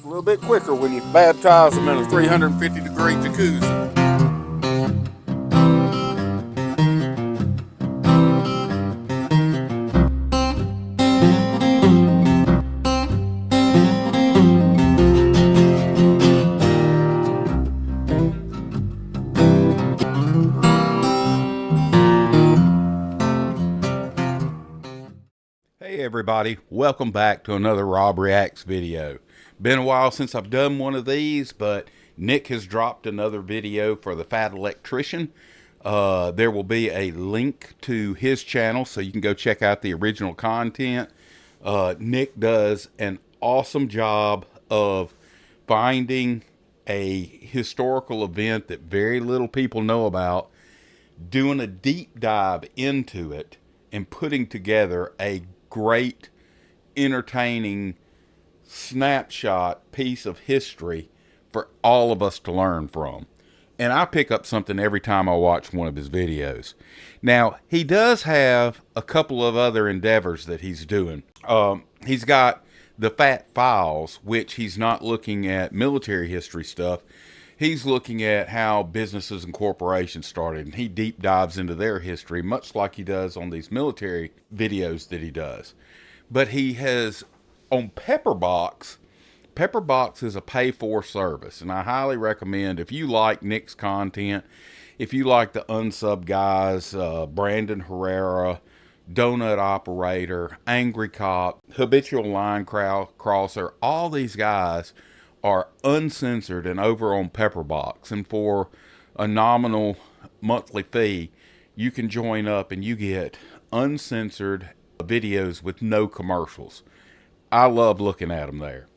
a little bit quicker when you baptize them in a 350-degree jacuzzi. Hey everybody, welcome back to another Rob Reacts video. Been a while since I've done one of these, but Nick has dropped another video for the Fat Electrician. There will be a link to his channel so you can go check out the original content. Nick does an awesome job of finding a historical event that very little people know about, doing a deep dive into it, and putting together a great, entertaining snapshot piece of history for all of us to learn from. And I pick up something every time I watch one of his videos. Now, he does have a couple of other endeavors that he's doing. He's got the Fat Files, which he's not looking at military history stuff. He's looking at how businesses and corporations started, and he deep dives into their history, much like he does on these military videos that he does. But he has, on Pepperbox is a pay-for service, and I highly recommend, if you like Nick's content, if you like the Unsub guys, Brandon Herrera, Donut Operator, Angry Cop, Habitual Line Crosser, all these guys are uncensored and over on Pepperbox, and for a nominal monthly fee you can join up and you get uncensored videos with no commercials. I love looking at them there.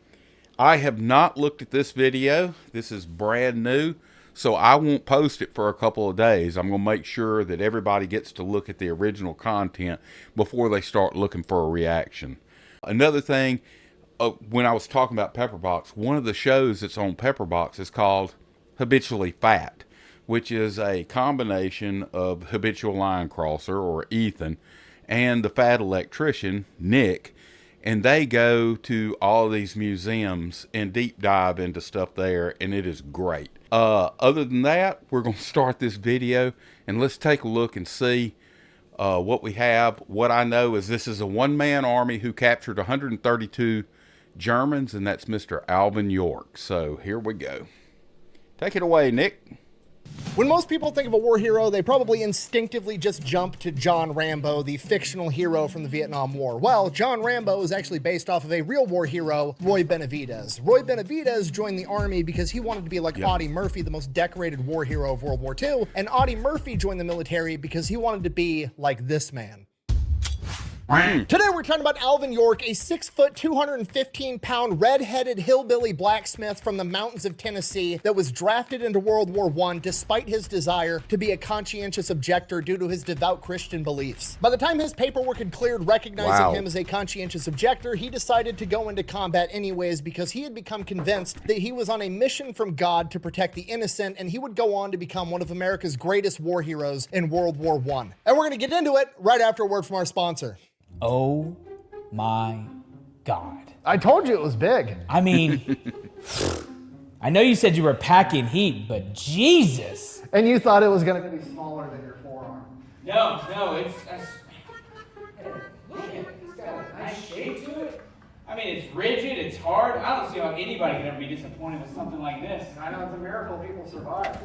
I have not looked at this video. This is brand new, so I won't post it for a couple of days. I'm going to make sure that everybody gets to look at the original content before they start looking for a reaction. Another thing, when I was talking about Pepperbox, one of the shows that's on Pepperbox is called Habitually Fat, which is a combination of Habitual Line Crosser, or Ethan, and the Fat Electrician, Nick, and they go to all these museums and deep dive into stuff there, and it is great. Other than that, we're going to start this video, and let's take a look and see what we have. What I know is this is a one-man army who captured 132 Germans, and that's Mr. Alvin York. So here we go. Take it away, Nick. When most people think of a war hero, they probably instinctively just jump to John Rambo, the fictional hero from the Vietnam War. Well, John Rambo is actually based off of a real war hero, Roy Benavidez. Roy Benavidez joined the army because he wanted to be like Audie Murphy, the most decorated war hero of World War II, and Audie Murphy joined the military because he wanted to be like this man. Today we're talking about Alvin York, a 6-foot, 215-pound, red-headed hillbilly blacksmith from the mountains of Tennessee that was drafted into World War I despite his desire to be a conscientious objector due to his devout Christian beliefs. By the time his paperwork had cleared recognizing him as a conscientious objector, he decided to go into combat anyways because he had become convinced that he was on a mission from God to protect the innocent, and he would go on to become one of America's greatest war heroes in World War I. And we're going to get into it right after a word from our sponsor. Oh my God. I told you it was big. I mean, I know you said you were packing heat, but Jesus. And you thought it was going to be smaller than your forearm. No, look at it. It's got a nice shape to it. I mean, it's rigid, it's hard. I don't see how anybody could ever be disappointed with something like this. I know, it's a miracle people survive.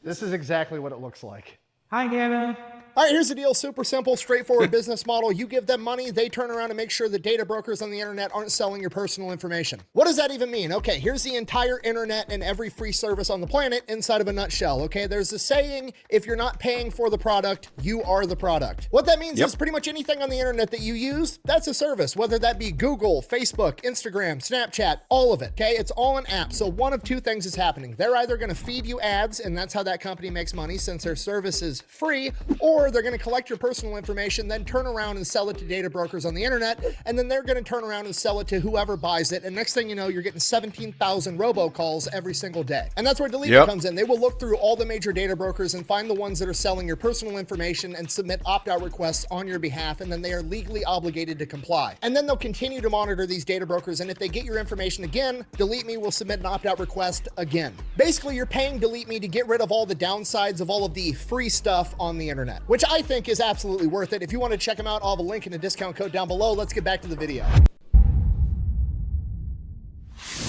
This is exactly what it looks like. Hi, Kevin. All right, here's the deal. Super simple, straightforward business model. You give them money, they turn around and make sure that data brokers on the internet aren't selling your personal information. What does that even mean? Okay, here's the entire internet and every free service on the planet inside of a nutshell, okay? There's a saying, if you're not paying for the product, you are the product. What that means is pretty much anything on the internet that you use, that's a service, whether that be Google, Facebook, Instagram, Snapchat, all of it, okay? It's all an app. So one of two things is happening. They're either gonna feed you ads, and that's how that company makes money since their service is free, or or they're going to collect your personal information, then turn around and sell it to data brokers on the internet, and then they're going to turn around and sell it to whoever buys it, and next thing you know, you're getting 17,000 robocalls every single day. And that's where Delete Me comes in. They will look through all the major data brokers and find the ones that are selling your personal information and submit opt-out requests on your behalf, and then they are legally obligated to comply. And then they'll continue to monitor these data brokers, and if they get your information again, Delete Me will submit an opt-out request again. Basically, you're paying Delete Me to get rid of all the downsides of all of the free stuff on the internet, which I think is absolutely worth it. If you want to check them out, I'll have a link and a discount code down below. Let's get back to the video.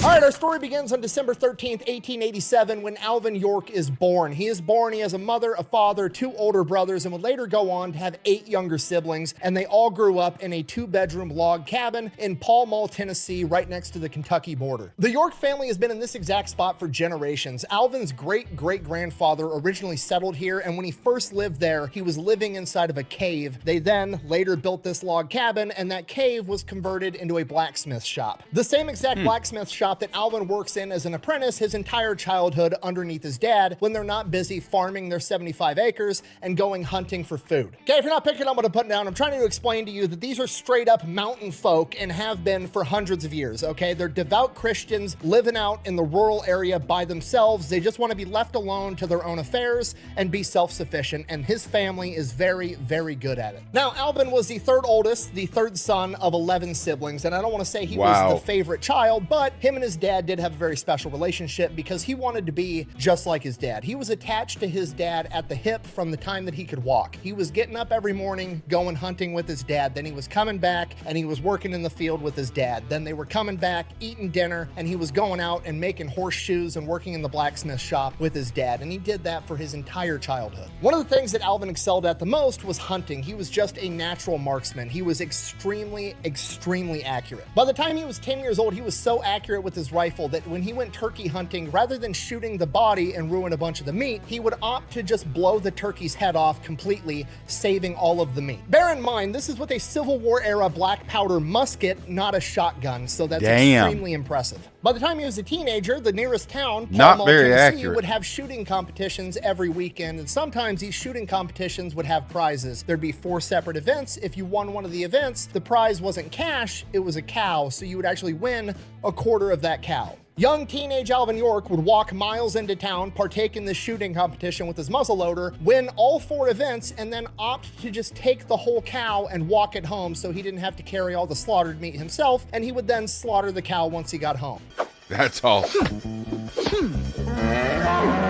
All right, our story begins on December 13th, 1887, when Alvin York is born. He is born, he has a mother, a father, 2 older brothers, and would later go on to have 8 younger siblings, and they all grew up in a 2-bedroom log cabin in Pall Mall, Tennessee, right next to the Kentucky border. The York family has been in this exact spot for generations. Alvin's great-great-grandfather originally settled here, and when he first lived there, he was living inside of a cave. They then later built this log cabin, and that cave was converted into a blacksmith shop. The same exact blacksmith shop that Alvin works in as an apprentice his entire childhood underneath his dad when they're not busy farming their 75 acres and going hunting for food. Okay, if you're not picking up what I'm putting down, I'm trying to explain to you that these are straight up mountain folk and have been for hundreds of years, okay? They're devout Christians living out in the rural area by themselves. They just want to be left alone to their own affairs and be self-sufficient, and his family is very, very good at it. Now, Alvin was the 3rd oldest, the 3rd son of 11 siblings, and I don't want to say he was the favorite child, but him and his dad did have a very special relationship because he wanted to be just like his dad. He was attached to his dad at the hip from the time that he could walk. He was getting up every morning, going hunting with his dad. Then he was coming back and he was working in the field with his dad. Then they were coming back, eating dinner, and he was going out and making horseshoes and working in the blacksmith shop with his dad. And he did that for his entire childhood. One of the things that Alvin excelled at the most was hunting. He was just a natural marksman. He was extremely, extremely accurate. By the time he was 10 years old, he was so accurate with his rifle that when he went turkey hunting, rather than shooting the body and ruin a bunch of the meat, he would opt to just blow the turkey's head off completely, saving all of the meat. Bear in mind, this is with a Civil War era black powder musket, not a shotgun, so that's extremely impressive. By the time he was a teenager, the nearest town, Pall Mall, Tennessee, would have shooting competitions every weekend, and sometimes these shooting competitions would have prizes. There'd be 4 separate events. If you won one of the events, the prize wasn't cash, it was a cow, so you would actually win a quarter of that cow. Young teenage Alvin York would walk miles into town, partake in this shooting competition with his muzzleloader, win all 4 events, and then opt to just take the whole cow and walk it home so he didn't have to carry all the slaughtered meat himself, and he would then slaughter the cow once he got home. That's all.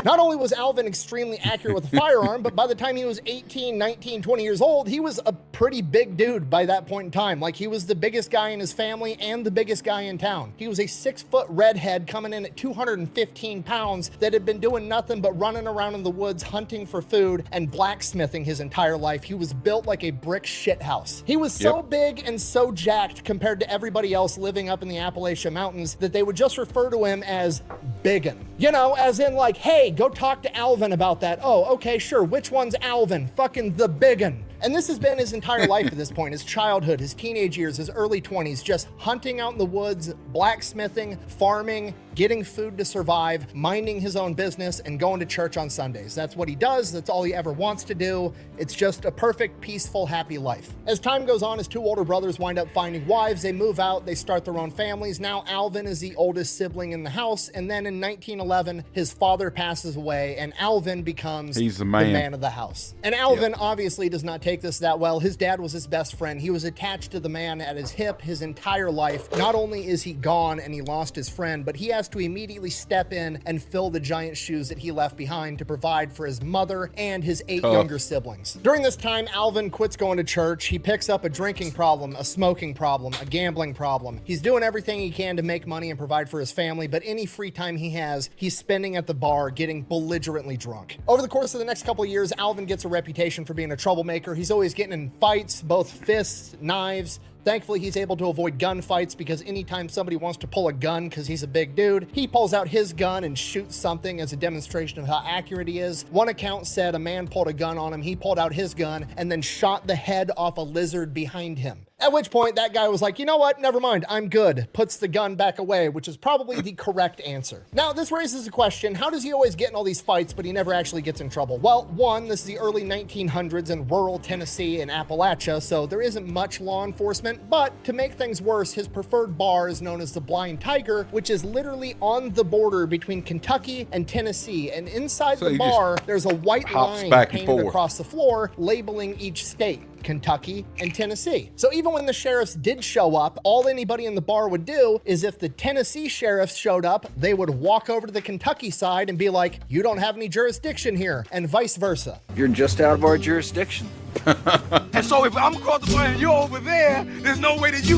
Not only was Alvin extremely accurate with a firearm, but by the time he was 18, 19, 20 years old, he was a pretty big dude by that point in time. Like, he was the biggest guy in his family and the biggest guy in town. He was a 6-foot redhead coming in at 215 pounds that had been doing nothing but running around in the woods hunting for food and blacksmithing his entire life. He was built like a brick shithouse. He was so big and so jacked compared to everybody else living up in the Appalachian Mountains that they would just refer to him as Biggin. You know, as in like, hey, go talk to Alvin about that. Oh, okay, sure. Which one's Alvin? Fucking the Biggin. And this has been his entire life at this point, his childhood, his teenage years, his early 20s, just hunting out in the woods, blacksmithing, farming, getting food to survive, minding his own business, and going to church on Sundays. That's what he does. That's all he ever wants to do. It's just a perfect, peaceful, happy life. As time goes on, his 2 older brothers wind up finding wives. They move out. They start their own families. Now Alvin is the oldest sibling in the house. And then in 1911, his father passes away, and Alvin becomes the man of the house. And Alvin obviously does not take this that well. His dad was his best friend. He was attached to the man at his hip his entire life. Not only is he gone and he lost his friend, but he has to immediately step in and fill the giant shoes that he left behind to provide for his mother and his 8 younger siblings. During this time, Alvin quits going to church. He picks up a drinking problem, a smoking problem, a gambling problem. He's doing everything he can to make money and provide for his family, but any free time he has, he's spending at the bar getting belligerently drunk. Over the course of the next couple of years, Alvin gets a reputation for being a troublemaker. He's always getting in fights, both fists, knives. Thankfully, he's able to avoid gunfights because anytime somebody wants to pull a gun because he's a big dude, he pulls out his gun and shoots something as a demonstration of how accurate he is. One account said a man pulled a gun on him, he pulled out his gun and then shot the head off a lizard behind him. At which point, that guy was like, you know what? Never mind. I'm good. Puts the gun back away, which is probably the correct answer. Now, this raises a question. How does he always get in all these fights, but he never actually gets in trouble? Well, one, this is the early 1900s in rural Tennessee and Appalachia, so there isn't much law enforcement. But to make things worse, his preferred bar is known as the Blind Tiger, which is literally on the border between Kentucky and Tennessee. And inside the bar, there's a white line painted across the floor labeling each state. Kentucky and Tennessee. So even when the sheriffs did show up, all anybody in the bar would do is if the Tennessee sheriffs showed up, they would walk over to the Kentucky side and be like, you don't have any jurisdiction here, and vice versa. You're just out of our jurisdiction. And so if I'm across the bar and you're over there, there's no way that you...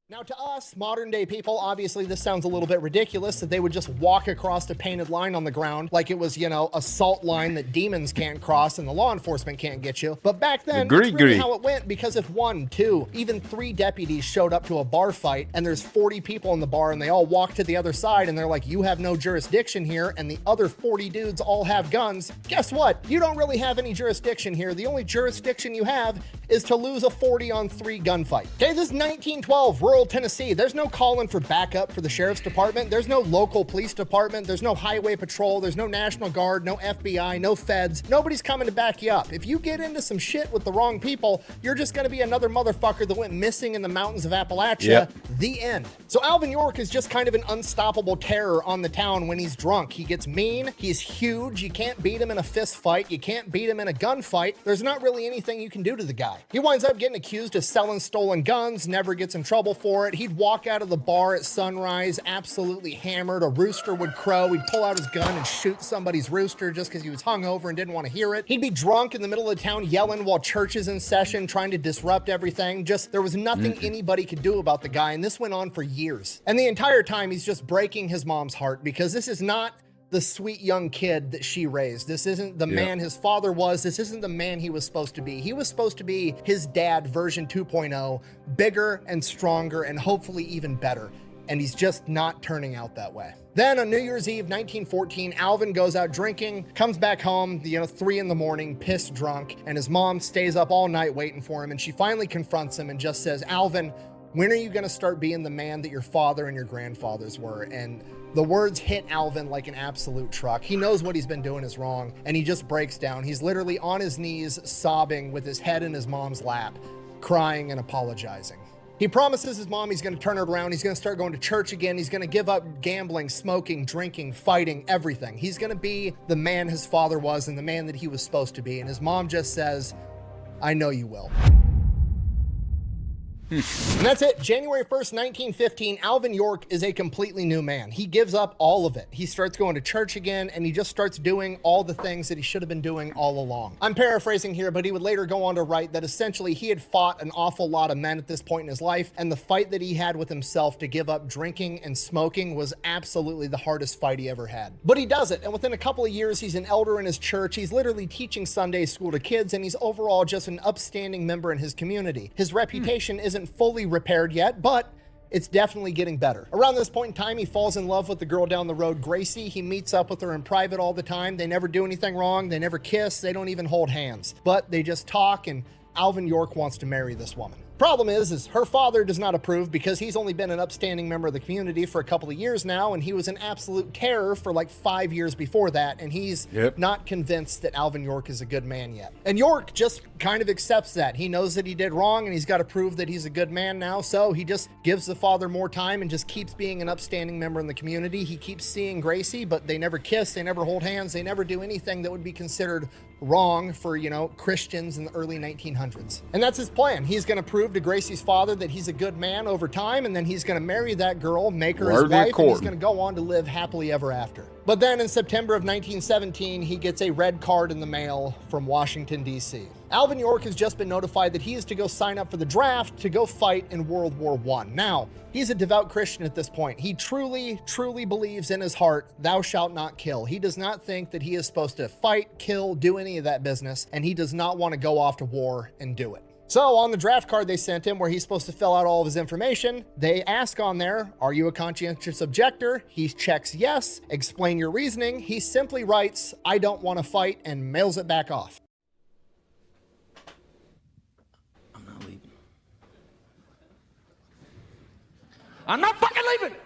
Now to us, modern day people, obviously this sounds a little bit ridiculous that they would just walk across a painted line on the ground like it was, you know, a salt line that demons can't cross and the law enforcement can't get you. But back then, that's really how it went, because if 1, 2, even 3 deputies showed up to a bar fight and there's 40 people in the bar and they all walk to the other side and they're like, you have no jurisdiction here, and the other 40 dudes all have guns, guess what? You don't really have any jurisdiction here. The only jurisdiction you have is to lose a 40-on-3 gunfight. Okay, this is 1912, rural Tennessee. There's no calling for backup for the sheriff's department. There's no local police department. There's no highway patrol. There's no National Guard, no FBI, no feds. Nobody's coming to back you up. If you get into some shit with the wrong people, you're just gonna be another motherfucker that went missing in the mountains of Appalachia. Yep. The end. So Alvin York is just kind of an unstoppable terror on the town when he's drunk. He gets mean, he's huge, you can't beat him in a fist fight, you can't beat him in a gunfight. There's not really anything you can do to the guy. He winds up getting accused of selling stolen guns, never gets in trouble for it. He'd walk out of the bar at sunrise, absolutely hammered. A rooster would crow. He'd pull out his gun and shoot somebody's rooster just because he was hungover and didn't want to hear it. He'd be drunk in the middle of the town yelling while church is in session, trying to disrupt everything. Just, there was nothing anybody could do about the guy, and this went on for years. And the entire time, he's just breaking his mom's heart, because this is not the sweet young kid that she raised. This isn't the man his father was. This isn't the man he was supposed to be. He was supposed to be his dad version 2.0, bigger and stronger and hopefully even better. And he's just not turning out that way. Then on New Year's Eve, 1914, Alvin goes out drinking, comes back home, 3 in the morning, pissed drunk, and his mom stays up all night waiting for him. And she finally confronts him and just says, Alvin, when are you gonna start being the man that your father and your grandfathers were? And the words hit Alvin like an absolute truck. He knows what he's been doing is wrong, and he just breaks down. He's literally on his knees, sobbing with his head in his mom's lap, crying and apologizing. He promises his mom he's gonna turn it around. He's gonna start going to church again. He's gonna give up gambling, smoking, drinking, fighting, everything. He's gonna be the man his father was and the man that he was supposed to be. And his mom just says, I know you will. And that's it. January 1st, 1915, Alvin York is a completely new man. He gives up all of it. He starts going to church again, and he just starts doing all the things that he should have been doing all along. I'm paraphrasing here, but he would later go on to write that essentially he had fought an awful lot of men at this point in his life, and the fight that he had with himself to give up drinking and smoking was absolutely the hardest fight he ever had. But he does it, and within a couple of years, he's an elder in his church. He's literally teaching Sunday school to kids, and he's overall just an upstanding member in his community. His reputation isn't fully repaired yet, but it's definitely getting better. Around this point in time, he falls in love with the girl down the road, Gracie. He meets up with her in private all the time. They never do anything wrong. They never kiss. They don't even hold hands, but they just talk, and Alvin York wants to marry this woman. Problem is her father does not approve, because he's only been an upstanding member of the community for a couple of years now, and he was an absolute terror for like 5 years before that, and he's not convinced that Alvin York is a good man yet. And York just kind of accepts that. He knows that he did wrong, and he's got to prove that he's a good man now, so he just gives the father more time and just keeps being an upstanding member in the community. He keeps seeing Gracie, but they never kiss, they never hold hands, they never do anything that would be considered wrong for, Christians in the early 1900s. And that's his plan. He's going to prove to Gracie's father that he's a good man over time, and then he's going to marry that girl, make her his wife, and he's going to go on to live happily ever after. But then in September of 1917, he gets a red card in the mail from Washington, D.C. Alvin York has just been notified that he is to go sign up for the draft to go fight in World War I. Now, he's a devout Christian at this point. He truly, truly believes in his heart, thou shalt not kill. He does not think that he is supposed to fight, kill, do any of that business, and he does not want to go off to war and do it. So on the draft card they sent him, where he's supposed to fill out all of his information, they ask on there, are you a conscientious objector? He checks yes. Explain your reasoning. He simply writes, I don't want to fight, and mails it back off. I'm not fucking leaving.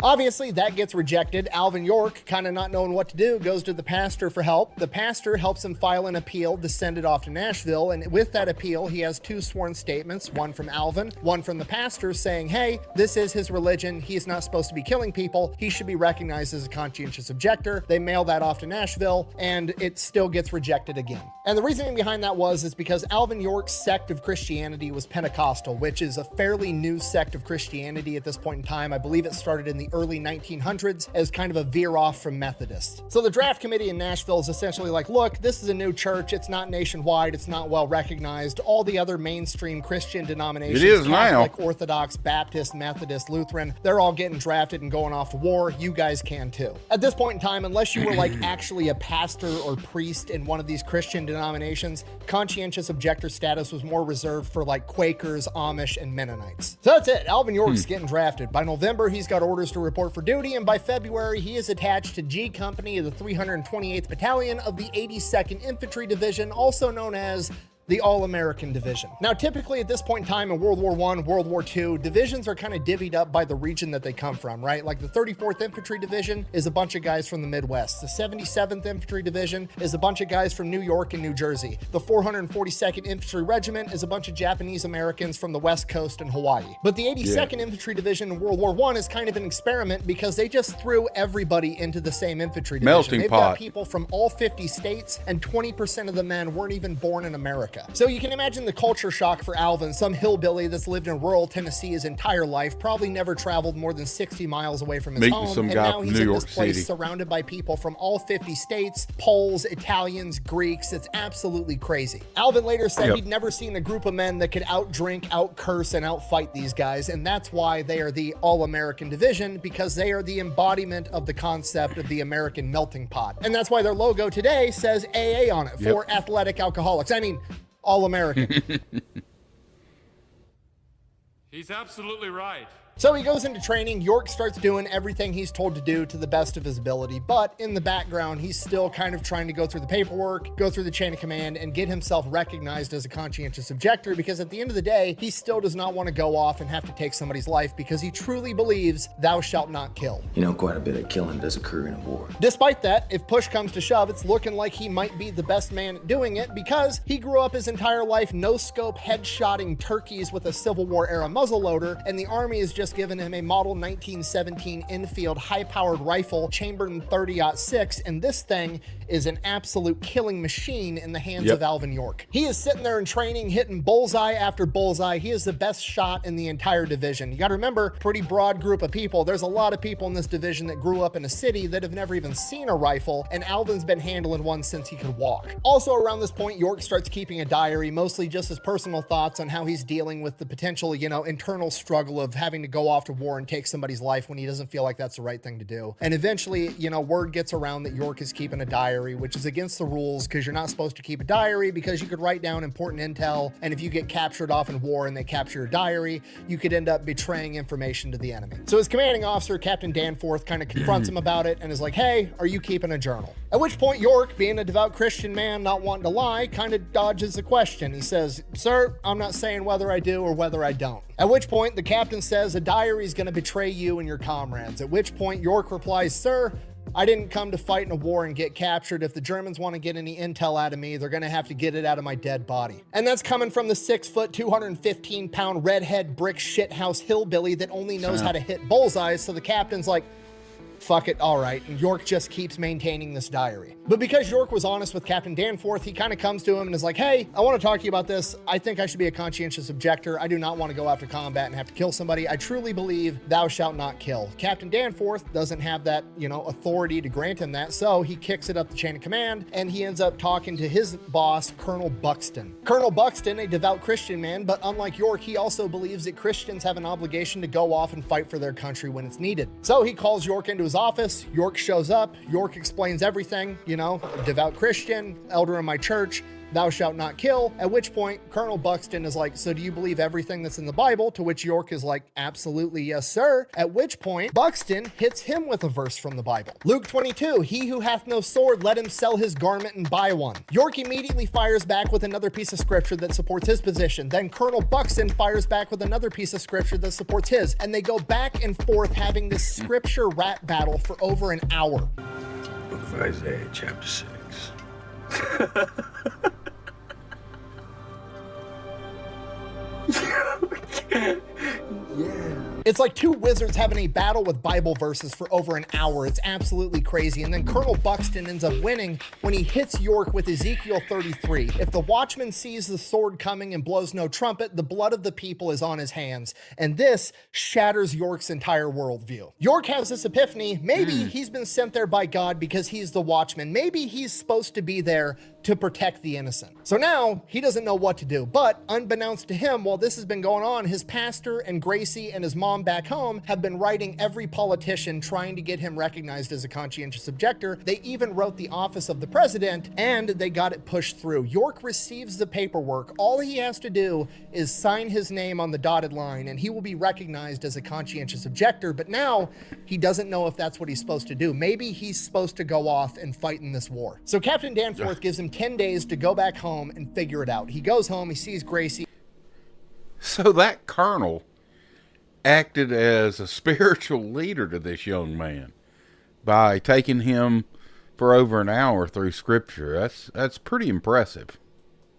Obviously, that gets rejected. Alvin York, kind of not knowing what to do, goes to the pastor for help. The pastor helps him file an appeal to send it off to Nashville, and with that appeal, he has 2 sworn statements, one from Alvin, one from the pastor, saying, hey, this is his religion. He's not supposed to be killing people. He should be recognized as a conscientious objector. They mail that off to Nashville, and it still gets rejected again. And the reasoning behind that is because Alvin York's sect of Christianity was Pentecostal, which is a fairly new sect of Christianity at this point in time. I believe it started in the early 1900s as kind of a veer off from Methodist. So the draft committee in Nashville is essentially like, look, this is a new church. It's not nationwide. It's not well recognized. All the other mainstream Christian denominations, it is Catholic, now. Orthodox, Baptist, Methodist, Lutheran, they're all getting drafted and going off to war. You guys can too. At this point in time, unless you were like actually a pastor or priest in one of these Christian denominations, conscientious objector status was more reserved for like Quakers, Amish, and Mennonites. So that's it. Alvin York's getting drafted. By November, he's got orders to report for duty, and by February, he is attached to G Company of the 328th Battalion of the 82nd Infantry Division, also known as the All-American Division. Now, typically at this point in time in World War I, World War II, divisions are kind of divvied up by the region that they come from, right? Like the 34th Infantry Division is a bunch of guys from the Midwest. The 77th Infantry Division is a bunch of guys from New York and New Jersey. The 442nd Infantry Regiment is a bunch of Japanese Americans from the West Coast and Hawaii. But the 82nd Infantry Division in World War I is kind of an experiment because they just threw everybody into the same infantry division. Melting They've pot. got people from all 50 states, and 20% of the men weren't even born in America. So you can imagine the culture shock for Alvin, some hillbilly that's lived in rural Tennessee his entire life, probably never traveled more than 60 miles away from his Meeting home, some and guy now from he's New in York this place City. surrounded by people from all 50 states, Poles, Italians, Greeks. It's absolutely crazy. Alvin later said he'd never seen a group of men that could outdrink, outcurse, and outfight these guys, and that's why they are the All-American Division, because they are the embodiment of the concept of the American melting pot. And that's why their logo today says AA on it, for athletic alcoholics. I mean, All-American. He's absolutely right. So he goes into training. York starts doing everything he's told to do to the best of his ability, but in the background, he's still kind of trying to go through the paperwork, go through the chain of command, and get himself recognized as a conscientious objector, because at the end of the day, he still does not want to go off and have to take somebody's life, because he truly believes thou shalt not kill. You know, quite a bit of killing does occur in a war. Despite that, if push comes to shove, it's looking like he might be the best man at doing it, because he grew up his entire life no-scope headshotting turkeys with a Civil War era muzzleloader, and the Army has just given him a model 1917 Enfield high-powered rifle chambered in .30-06, and this thing is an absolute killing machine in the hands of Alvin York. He is sitting there in training, hitting bullseye after bullseye. He is the best shot in the entire division. You got to remember, pretty broad group of people. There's a lot of people in this division that grew up in a city that have never even seen a rifle, and Alvin's been handling one since he could walk. Also around this point, York starts keeping a diary, mostly just his personal thoughts on how he's dealing with the potential, internal struggle of having to go off to war and take somebody's life when he doesn't feel like that's the right thing to do. And eventually, word gets around that York is keeping a diary, which is against the rules, because you're not supposed to keep a diary, because you could write down important intel, and if you get captured off in war and they capture your diary, you could end up betraying information to the enemy. So his commanding officer, Captain Danforth, kind of confronts him about it and is like, hey, are you keeping a journal? At which point York, being a devout Christian man not wanting to lie, kind of dodges the question. He says, sir, I'm not saying whether I do or whether I don't. At which point the captain says a diary is going to betray you and your comrades. At which point York replies, sir, I didn't come to fight in a war and get captured. If the Germans want to get any intel out of me, they're going to have to get it out of my dead body. And that's coming from the 6 foot, 215 pound redhead brick shithouse hillbilly that only knows how to hit bullseyes. So the captain's like, fuck it, all right. And York just keeps maintaining this diary. But because York was honest with Captain Danforth, he kind of comes to him and is like, hey, I want to talk to you about this. I think I should be a conscientious objector. I do not want to go after combat and have to kill somebody. I truly believe thou shalt not kill. Captain Danforth doesn't have that, authority to grant him that, so he kicks it up the chain of command, and he ends up talking to his boss, Colonel Buxton. Colonel Buxton, a devout Christian man, but unlike York, he also believes that Christians have an obligation to go off and fight for their country when it's needed. So he calls York into his office. York shows up. York explains everything, devout Christian, elder in my church. thou shalt not kill, at which point Colonel Buxton is like, so do you believe everything that's in the Bible? To which York is like, absolutely, yes, sir. At which point Buxton hits him with a verse from the Bible. Luke 22, he who hath no sword, let him sell his garment and buy one. York immediately fires back with another piece of scripture that supports his position. Then Colonel Buxton fires back with another piece of scripture that supports his. And they go back and forth having this scripture rap battle for over an hour. Book of Isaiah, chapter 6. It's like two wizards having a battle with Bible verses for over an hour. It's absolutely crazy. And then Colonel Buxton ends up winning when he hits York with Ezekiel 33. If the watchman sees the sword coming and blows no trumpet, the blood of the people is on his hands. And this shatters York's entire worldview. York has this epiphany. Maybe he's been sent there by God because he's the watchman. Maybe he's supposed to be there to protect the innocent. So now he doesn't know what to do. But unbeknownst to him, while this has been going on, his pastor and Gracie and his mom back home have been writing every politician trying to get him recognized as a conscientious objector. They even wrote the office of the president and they got it pushed through. York receives the paperwork. All he has to do is sign his name on the dotted line and he will be recognized as a conscientious objector. But now he doesn't know if that's what he's supposed to do. Maybe he's supposed to go off and fight in this war. So Captain Danforth gives him 10 days to go back home and figure it out. He goes home, he sees Gracie. So that colonel acted as a spiritual leader to this young man by taking him for over an hour through scripture. That's pretty impressive.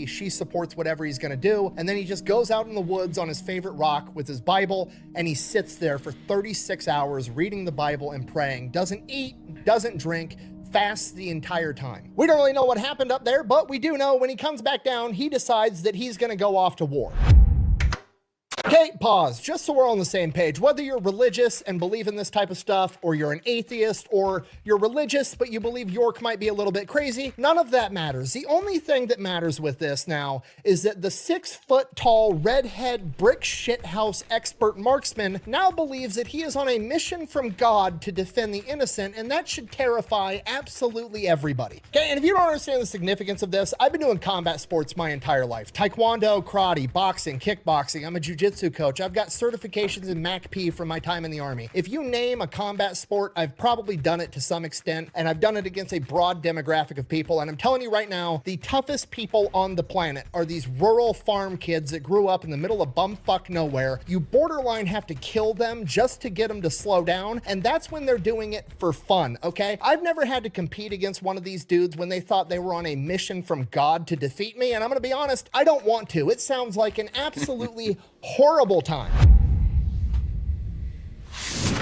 She supports whatever he's going to do. And then he just goes out in the woods on his favorite rock with his Bible. And he sits there for 36 hours reading the Bible and praying. Doesn't eat, doesn't drink, fasts the entire time. We don't really know what happened up there, but we do know when he comes back down, he decides that he's going to go off to war. Okay, pause, just so we're all on the same page. Whether you're religious and believe in this type of stuff, or you're an atheist, or you're religious but you believe York might be a little bit crazy, none of that matters. The only thing that matters with this now is that the 6-foot-tall, redhead, brick shithouse expert marksman now believes that he is on a mission from God to defend the innocent, and that should terrify absolutely everybody. Okay, and if you don't understand the significance of this, I've been doing combat sports my entire life. Taekwondo, karate, boxing, kickboxing. I'm a jiu-jitsu coach. I've got certifications in MACP from my time in the Army. If you name a combat sport, I've probably done it to some extent, and I've done it against a broad demographic of people. And I'm telling you right now, the toughest people on the planet are these rural farm kids that grew up in the middle of bumfuck nowhere. You borderline have to kill them just to get them to slow down, and that's when they're doing it for fun, okay? I've never had to compete against one of these dudes when they thought they were on a mission from God to defeat me, and I'm gonna be honest, I don't want to. It sounds like an absolutely horrible time.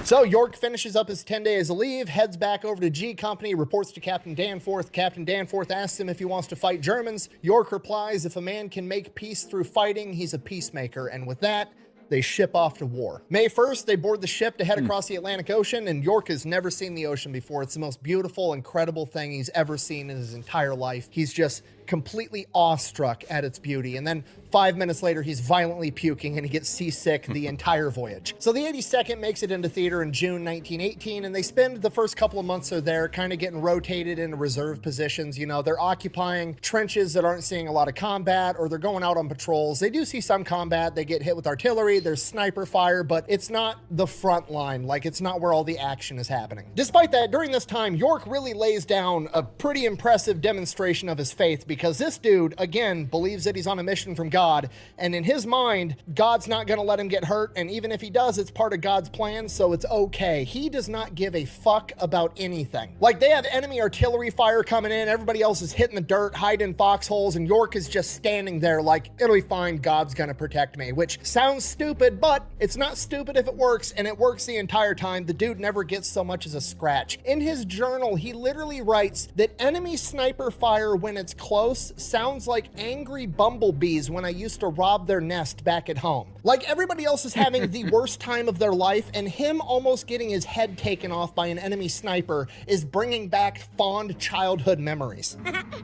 So York finishes up his 10 days of leave, heads back over to G Company, reports to Captain Danforth. Captain Danforth asks him if he wants to fight Germans. York replies, if a man can make peace through fighting, he's a peacemaker. And with that, they ship off to war. May 1st, they board the ship to head across the Atlantic Ocean, and York has never seen the ocean before. It's the most beautiful, incredible thing he's ever seen in his entire life. He's just completely awestruck at its beauty. And then 5 minutes later, he's violently puking and he gets seasick the entire voyage. So the 82nd makes it into theater in June 1918, and they spend the first couple of months there kind of getting rotated into reserve positions. You know, they're occupying trenches that aren't seeing a lot of combat, or they're going out on patrols. They do see some combat. They get hit with artillery. There's sniper fire, but it's not the front line. Like, it's not where all the action is happening. Despite that, during this time, York really lays down a pretty impressive demonstration of his faith, because this dude, again, believes that he's on a mission from God, and in his mind, God's not going to let him get hurt, and even if he does, it's part of God's plan, so it's okay. He does not give a fuck about anything. Like, they have enemy artillery fire coming in, everybody else is hitting the dirt, hiding in foxholes, and York is just standing there like, it'll be fine, God's going to protect me, which sounds stupid, but it's not stupid if it works, and it works the entire time. The dude never gets so much as a scratch. In his journal, he literally writes that enemy sniper fire when it's close sounds like angry bumblebees when I used to rob their nest back at home. Like, everybody else is having the worst time of their life, and him almost getting his head taken off by an enemy sniper is bringing back fond childhood memories.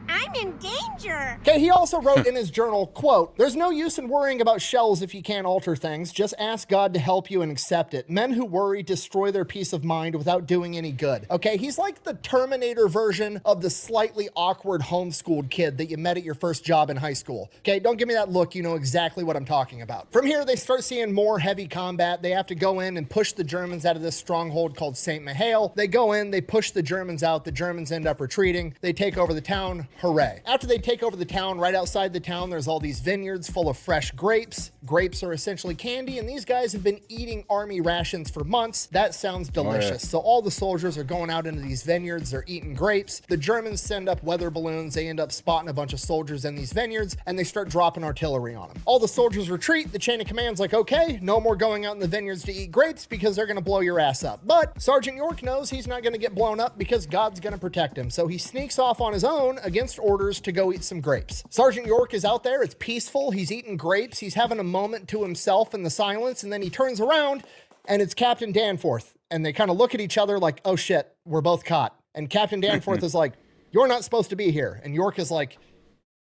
I'm in danger. Okay, he also wrote in his journal, quote, "There's no use in worrying about shells if you can't alter things. Just ask God to help you and accept it. Men who worry destroy their peace of mind without doing any good." Okay, he's like the Terminator version of the slightly awkward homeschooled kid kid that you met at your first job in high school. Okay, don't give me that look, you know exactly what I'm talking about. From here, they start seeing more heavy combat. They have to go in and push the Germans out of this stronghold called St. Mihail. They go in, they push the Germans out. The Germans end up retreating. They take over the town. Hooray. After they take over the town, right outside the town, there's all these vineyards full of fresh grapes. Grapes are essentially candy, and these guys have been eating army rations for months. That sounds delicious. So all the soldiers are going out into these vineyards. They're eating grapes. The Germans send up weather balloons. They end up spotting a bunch of soldiers in these vineyards, and they start dropping artillery on them. All the soldiers retreat. The chain of command's like, okay, no more going out in the vineyards to eat grapes because they're going to blow your ass up. But Sergeant York knows he's not going to get blown up because God's going to protect him. So he sneaks off on his own against orders to go eat some grapes. Sergeant York is out there. It's peaceful. He's eating grapes. He's having a moment to himself in the silence, and then he turns around, and it's Captain Danforth. And they kind of look at each other like, oh shit, we're both caught. And Captain Danforth is like, you're not supposed to be here. And York is like,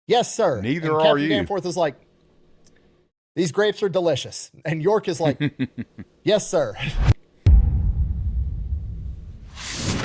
yes, sir. Neither and are Captain you. Danforth is like, these grapes are delicious. And York is like, yes, sir.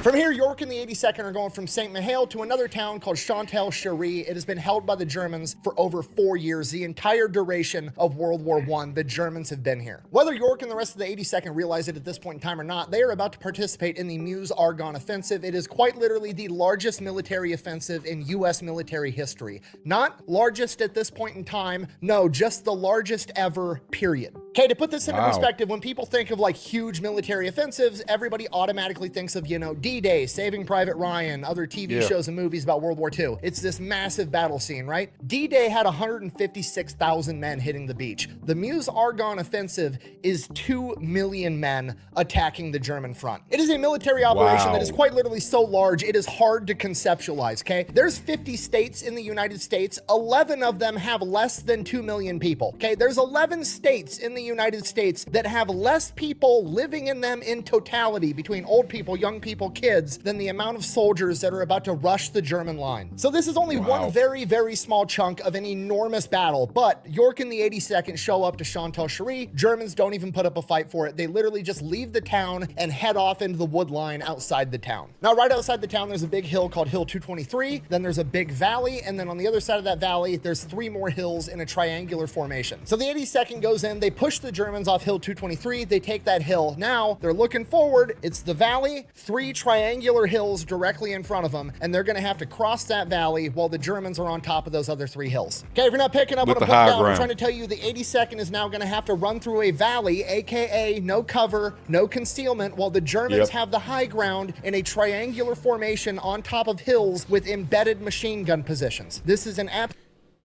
From here, York and the 82nd are going from St. Mihail to another town called Chantal-Cherie. It has been held by the Germans for over 4 years. The entire duration of World War I, the Germans have been here. Whether York and the rest of the 82nd realize it at this point in time or not, they are about to participate in the Muse Argon offensive. It is quite literally the largest military offensive in U.S. military history. Not largest at this point in time, no, just the largest ever, period. Okay, to put this into perspective, when people think of like huge military offensives, everybody automatically thinks of, you know, D-Day, Saving Private Ryan, other TV shows and movies about World War II. It's this massive battle scene, right? D-Day had 156,000 men hitting the beach. The Muse Argon offensive is 2 million men attacking the German front. It is a military operation that is quite literally so large, it is hard to conceptualize, okay? There's 50 states in the United States. 11 of them have less than 2 million people, okay? There's 11 states in the United States that have less people living in them in totality between old people, young people, kids, than the amount of soldiers that are about to rush the German line. So this is only one very, very small chunk of an enormous battle, but York and the 82nd show up to Chantal-Cherie. Germans don't even put up a fight for it. They literally just leave the town and head off into the wood line outside the town. Now, right outside the town, there's a big hill called Hill 223. Then there's a big valley, and then on the other side of that valley, there's 3 more hills in a triangular formation. So the 82nd goes in, they push the Germans off Hill 223, they take that hill. Now, they're looking forward, it's the valley, 3 triangular hills directly in front of them, and they're gonna have to cross that valley while the Germans are on top of those other 3 hills. Okay, if you're not picking up what I'm putting down, I'm trying to tell you the 82nd is now gonna have to run through a valley, AKA no cover, no concealment, while the Germans have the high ground in a triangular formation on top of hills with embedded machine gun positions. This is an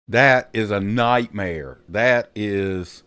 That is a nightmare. That is,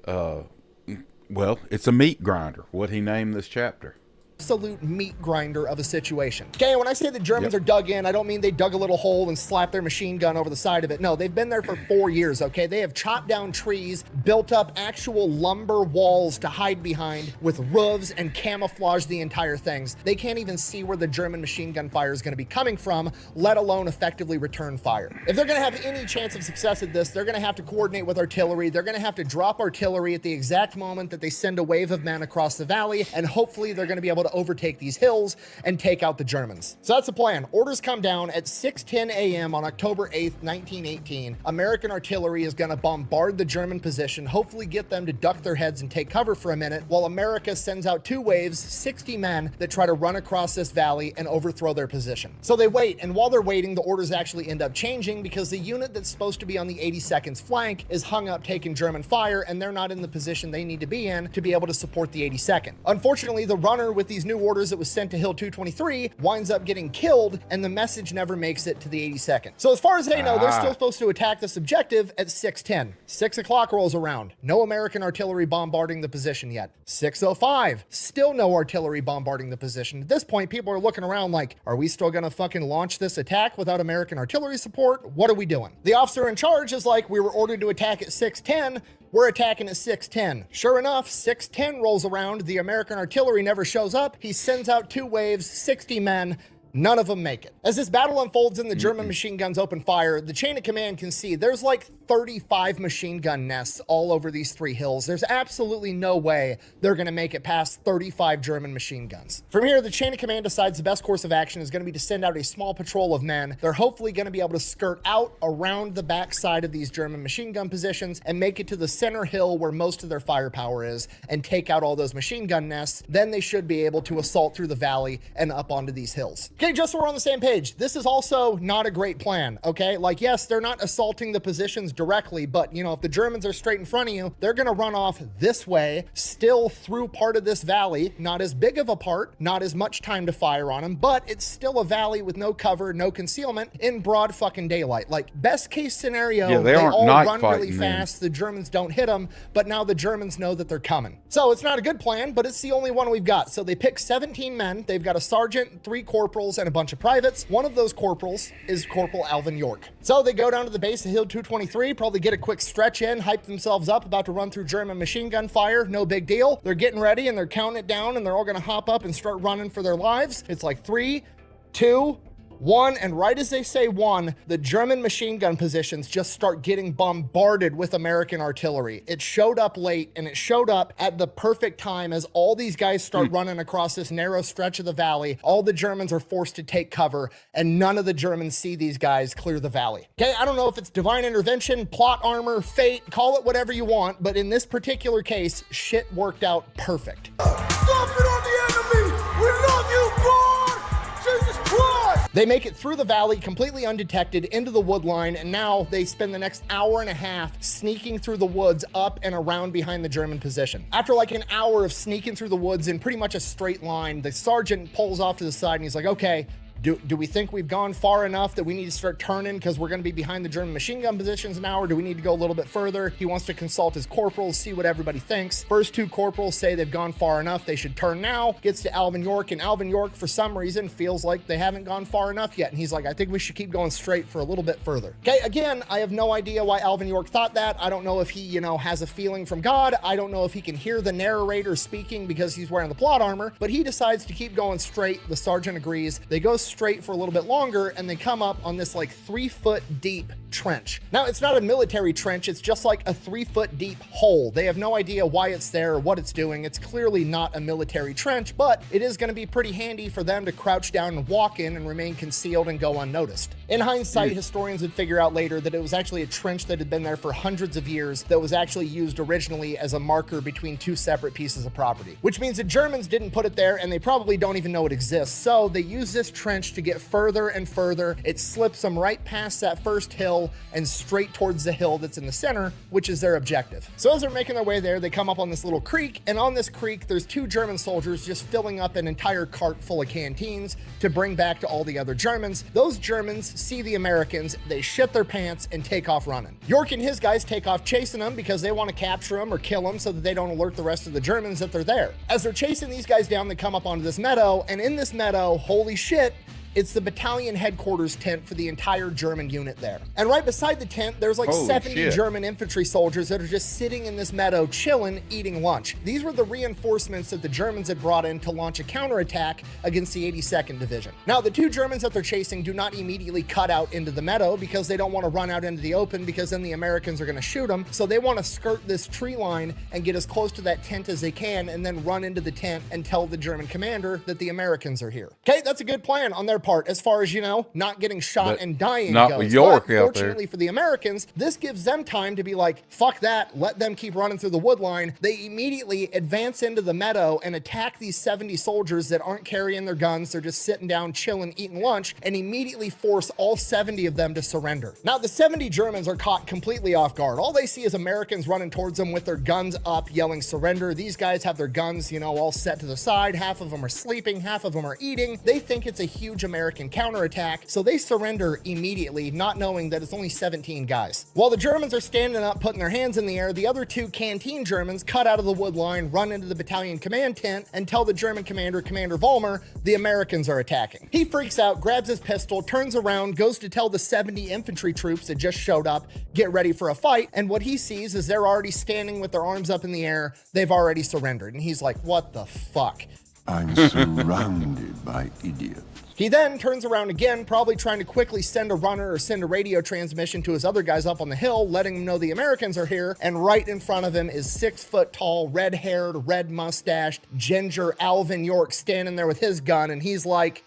well, it's a meat grinder, what he named this chapter. Absolute meat grinder of a situation. Okay, when I say the Germans are dug in, I don't mean they dug a little hole and slapped their machine gun over the side of it. No, they've been there for 4 years, okay? They have chopped down trees, built up actual lumber walls to hide behind with roofs and camouflage the entire things. They can't even see where the German machine gun fire is going to be coming from, let alone effectively return fire. If they're going to have any chance of success at this, they're going to have to coordinate with artillery. They're going to have to drop artillery at the exact moment that they send a wave of men across the valley, and hopefully they're going to be able to overtake these hills and take out the Germans. So that's the plan. Orders come down at 6:10 a.m. on October 8th, 1918. American artillery is going to bombard the German position, hopefully get them to duck their heads and take cover for a minute, while America sends out 2 waves, 60 men that try to run across this valley and overthrow their position. So they wait, and while they're waiting, the orders actually end up changing because the unit that's supposed to be on the 82nd's flank is hung up taking German fire, and they're not in the position they need to be in to be able to support the 82nd. Unfortunately, the runner with these new orders that was sent to Hill 223 winds up getting killed, and the message never makes it to the 82nd. So as far as they know, they're still supposed to attack this objective at 6:10. 6 o'clock rolls around. No American artillery bombarding the position yet. 6:05. Still no artillery bombarding the position. At this point, people are looking around like, are we still gonna fucking launch this attack without American artillery support? What are we doing? The officer in charge is like, we were ordered to attack at 6:10. We're attacking at 6:10. Sure enough, 6:10 rolls around. The American artillery never shows up. He sends out 2 waves, 60 men. None of them make it. As this battle unfolds and the German machine guns open fire, the chain of command can see there's like 35 machine gun nests all over these 3 hills. There's absolutely no way they're going to make it past 35 German machine guns. From here, the chain of command decides the best course of action is going to be to send out a small patrol of men. They're hopefully going to be able to skirt out around the backside of these German machine gun positions and make it to the center hill where most of their firepower is and take out all those machine gun nests. Then they should be able to assault through the valley and up onto these hills. Okay, just so we're on the same page, this is also not a great plan, okay? Like, yes, they're not assaulting the positions directly, but, you know, if the Germans are straight in front of you, they're gonna run off this way, still through part of this valley, not as big of a part, not as much time to fire on them, but it's still a valley with no cover, no concealment, in broad fucking daylight. Like, best case scenario, they all run really fast, the Germans don't hit them, but now the Germans know that they're coming. So it's not a good plan, but it's the only one we've got. So they pick 17 men, they've got a sergeant, 3 corporals, and a bunch of privates. One of those corporals is Corporal Alvin York. So they go down to the base of Hill 223, probably get a quick stretch in, hype themselves up, about to run through German machine gun fire, no big deal. They're getting ready and they're counting it down and they're all gonna hop up and start running for their lives. It's like 3, 2, 1, and right as they say 1, the German machine gun positions just start getting bombarded with American artillery. It showed up late, and it showed up at the perfect time as all these guys start running across this narrow stretch of the valley. All the Germans are forced to take cover, and none of the Germans see these guys clear the valley. Okay, I don't know if it's divine intervention, plot armor, fate, call it whatever you want, but in this particular case, shit worked out perfect. Stop it on the enemy! We love you, God! Jesus Christ! They make it through the valley completely undetected into the wood line, and now they spend the next hour and a half sneaking through the woods up and around behind the German position. After like an hour of sneaking through the woods in pretty much a straight line, the sergeant pulls off to the side and he's like, okay, do we think we've gone far enough that we need to start turning because we're going to be behind the German machine gun positions now, or do we need to go a little bit further? He wants to consult his corporals, see what everybody thinks. First 2 corporals say they've gone far enough, they should turn now. Gets to Alvin York, and Alvin York, for some reason, feels like they haven't gone far enough yet. And he's like, I think we should keep going straight for a little bit further. Okay, again, I have no idea why Alvin York thought that. I don't know if he, you know, has a feeling from God. I don't know if he can hear the narrator speaking because he's wearing the plot armor, but he decides to keep going straight. The sergeant agrees. They go straight for a little bit longer, and they come up on this like 3-foot deep trench. Now, it's not a military trench, it's just like a 3-foot deep hole. They have no idea why it's there or what it's doing. It's clearly not a military trench, but it is going to be pretty handy for them to crouch down and walk in and remain concealed and go unnoticed. In hindsight, historians would figure out later that it was actually a trench that had been there for hundreds of years that was actually used originally as a marker between 2 separate pieces of property, which means the Germans didn't put it there and they probably don't even know it exists. So they use this trench to get further and further. It slips them right past that first hill and straight towards the hill that's in the center, which is their objective. So as they're making their way there, they come up on this little creek, and on this creek, there's 2 German soldiers just filling up an entire cart full of canteens to bring back to all the other Germans. Those Germans see the Americans, they shit their pants and take off running. York and his guys take off chasing them because they want to capture them or kill them so that they don't alert the rest of the Germans that they're there. As they're chasing these guys down, they come up onto this meadow, and in this meadow, holy shit, it's the battalion headquarters tent for the entire German unit there. And right beside the tent, there's like 70 German infantry soldiers that are just sitting in this meadow, chilling, eating lunch. These were the reinforcements that the Germans had brought in to launch a counterattack against the 82nd Division. Now, the 2 Germans that they're chasing do not immediately cut out into the meadow because they don't want to run out into the open because then the Americans are going to shoot them. So they want to skirt this tree line and get as close to that tent as they can and then run into the tent and tell the German commander that the Americans are here. Okay, that's a good plan on their part as far as, you know, not getting shot and dying not goes. with York but out fortunately for the Americans, this gives them time to be like, fuck that, let them keep running through the wood line. They immediately advance into the meadow and attack these 70 soldiers that aren't carrying their guns. They're just sitting down, chilling, eating lunch, and immediately force all 70 of them to surrender. Now, the 70 Germans are caught completely off guard. All they see is Americans running towards them with their guns up, yelling surrender. These guys have their guns, you know, all set to the side. Half of them are sleeping, half of them are eating. They think it's a huge American counterattack, so they surrender immediately, not knowing that it's only 17 guys. While the Germans are standing up, putting their hands in the air, the other 2 canteen Germans cut out of the wood line, run into the battalion command tent, and tell the German commander, Commander Vulmer, the Americans are attacking. He freaks out, grabs his pistol, turns around, goes to tell the 70 infantry troops that just showed up, get ready for a fight, and what he sees is they're already standing with their arms up in the air. They've already surrendered, and he's like, what the fuck? I'm surrounded by idiots. He then turns around again, probably trying to quickly send a runner or send a radio transmission to his other guys up on the hill, letting them know the Americans are here, and right in front of him is 6-foot-tall, red-haired, red-mustached, ginger Alvin York standing there with his gun, and he's like,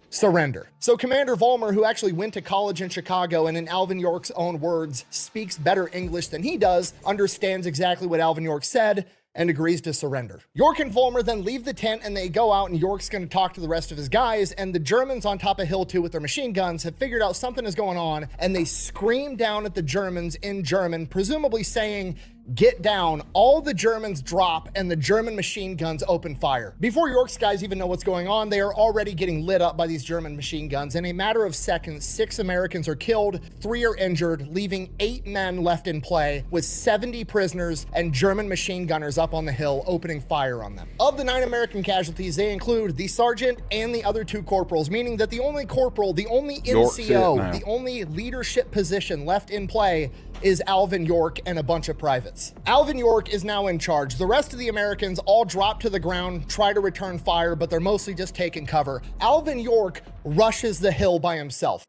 surrender. So Commander Vulmer, who actually went to college in Chicago and in Alvin York's own words, speaks better English than he does, understands exactly what Alvin York said, and agrees to surrender. York and Vulmer then leave the tent and they go out, and York's going to talk to the rest of his guys, and the Germans on top of Hill 2 with their machine guns have figured out something is going on, and they scream down at the Germans in German, presumably saying, "Get down." All the Germans drop and the German machine guns open fire. Before York's guys even know what's going on, they are already getting lit up by these German machine guns. In a matter of seconds, 6 Americans are killed, 3 are injured, leaving 8 men left in play with 70 prisoners and German machine gunners up on the hill opening fire on them. Of the 9 American casualties, they include the sergeant and the other 2 corporals, meaning that the only corporal, the only NCO, the only leadership position left in play is Alvin York and a bunch of privates. Alvin York is now in charge. The rest of the Americans all drop to the ground, try to return fire, but they're mostly just taking cover. Alvin York rushes the hill by himself.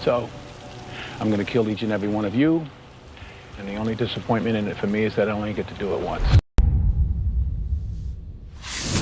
So, I'm gonna kill each and every one of you, and the only disappointment in it for me is that I only get to do it once.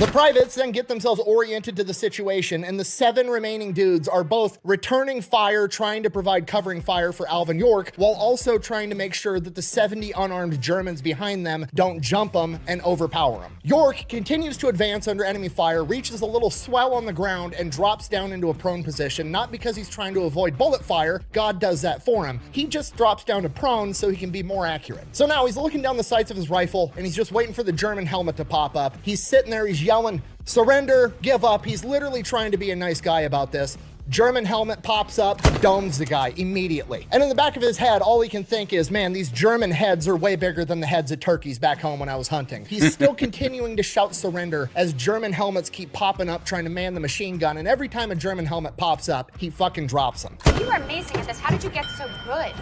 The privates then get themselves oriented to the situation, and the 7 remaining dudes are both returning fire, trying to provide covering fire for Alvin York, while also trying to make sure that the 70 unarmed Germans behind them don't jump them and overpower them. York continues to advance under enemy fire, reaches a little swell on the ground, and drops down into a prone position, not because he's trying to avoid bullet fire. God does that for him. He just drops down to prone so he can be more accurate. So now he's looking down the sights of his rifle, and he's just waiting for the German helmet to pop up. He's sitting there, he's yelling, "Surrender, give up." He's literally trying to be a nice guy about this. German helmet pops up, domes the guy immediately. And in the back of his head, all he can think is, man, these German heads are way bigger than the heads of turkeys back home when I was hunting. He's still continuing to shout surrender as German helmets keep popping up trying to man the machine gun, and every time a German helmet pops up, he fucking drops them. You are amazing at this. How did you get so good?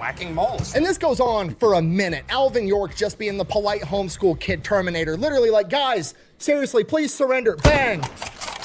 Whacking moles. And this goes on for a minute. Alvin York just being the polite homeschool kid Terminator, literally like, guys, seriously, please surrender. Bang.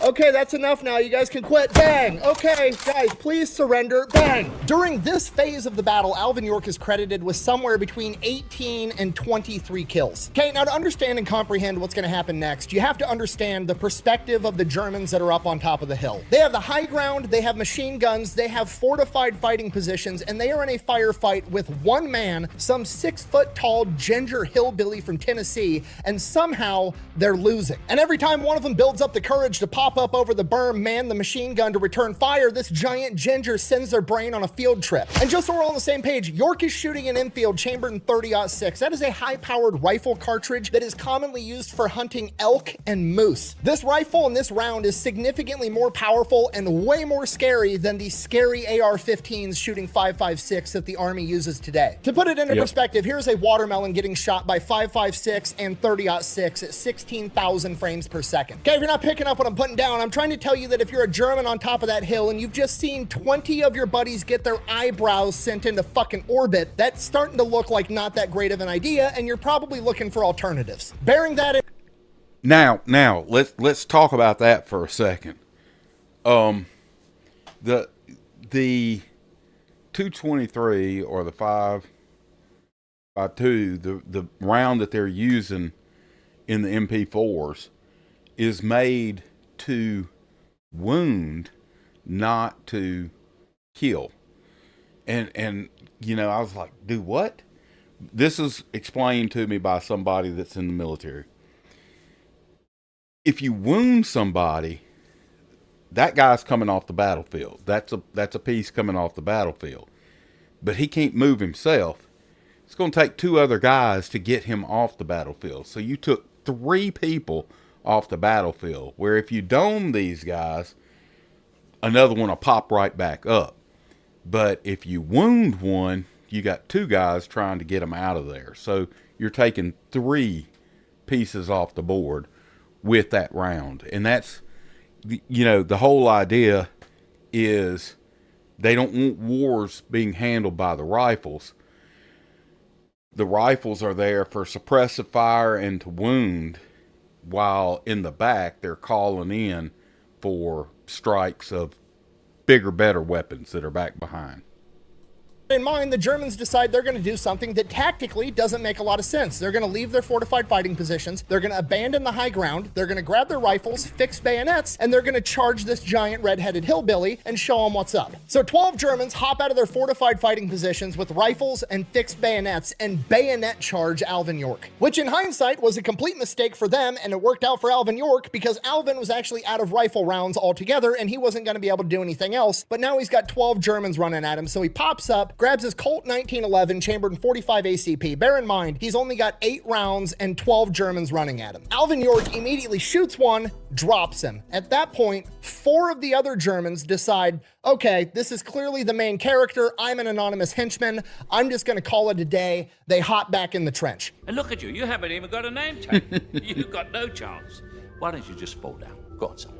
Okay, that's enough now. You guys can quit. Bang. Okay, guys, please surrender. Bang. During this phase of the battle, Alvin York is credited with somewhere between 18 and 23 kills. Okay, now to understand and comprehend what's going to happen next, you have to understand the perspective of the Germans that are up on top of the hill. They have the high ground, they have machine guns, they have fortified fighting positions, and they are in a firefight with one man, some 6-foot-tall ginger hillbilly from Tennessee, and somehow they're losing. And every time one of them builds up the courage to pop up over the berm, man the machine gun to return fire, this giant ginger sends their brain on a field trip. And just so we're all on the same page, York is shooting an infield chambered in 30-06. That is a high-powered rifle cartridge that is commonly used for hunting elk and moose. This rifle and this round is significantly more powerful and way more scary than the scary AR-15s shooting 5.56 that the Army uses today. To put it into perspective, here's a watermelon getting shot by 5.56 and 30-06 at 16,000 frames per second. Okay, if you're not picking up what I'm putting down, I'm trying to tell you that if you're a German on top of that hill and you've just seen 20 of your buddies get their eyebrows sent into fucking orbit, that's starting to look like not that great of an idea, and you're probably looking for alternatives. Bearing that in... Now, let's talk about that for a second. The 223 or the 5.2, the round that they're using in the MP4s is made to wound, not to kill. And you know, I was like, do what? This is explained to me by somebody that's in the military. If you wound somebody, that guy's coming off the battlefield. That's a piece coming off the battlefield. But he can't move himself. It's going to take 2 other guys to get him off the battlefield. So you took 3 people off the battlefield, where if you dome these guys, another one will pop right back up. But if you wound one, you got 2 guys trying to get them out of there. So you're taking 3 pieces off the board with that round. And that's, you know, the whole idea is they don't want wars being handled by the rifles. The rifles are there for suppressive fire and to wound, while in the back they're calling in for strikes of bigger, better weapons that are back behind. In mind, the Germans decide they're going to do something that tactically doesn't make a lot of sense. They're going to leave their fortified fighting positions, they're going to abandon the high ground, they're going to grab their rifles, fix bayonets, and they're going to charge this giant red-headed hillbilly and show him what's up. So 12 Germans hop out of their fortified fighting positions with rifles and fixed bayonets and bayonet charge Alvin York, which in hindsight was a complete mistake for them, and it worked out for Alvin York because Alvin was actually out of rifle rounds altogether and he wasn't going to be able to do anything else, but now he's got 12 Germans running at him, so he pops up, grabs his Colt 1911 chambered in 45 ACP. Bear in mind, he's only got 8 rounds and 12 Germans running at him. Alvin York immediately shoots one, drops him. At that point, 4 of the other Germans decide, okay, this is clearly the main character. I'm an anonymous henchman. I'm just going to call it a day. They hop back in the trench. And look at you. You haven't even got a name tag. You've got no chance. Why don't you just fall down? Go on, son.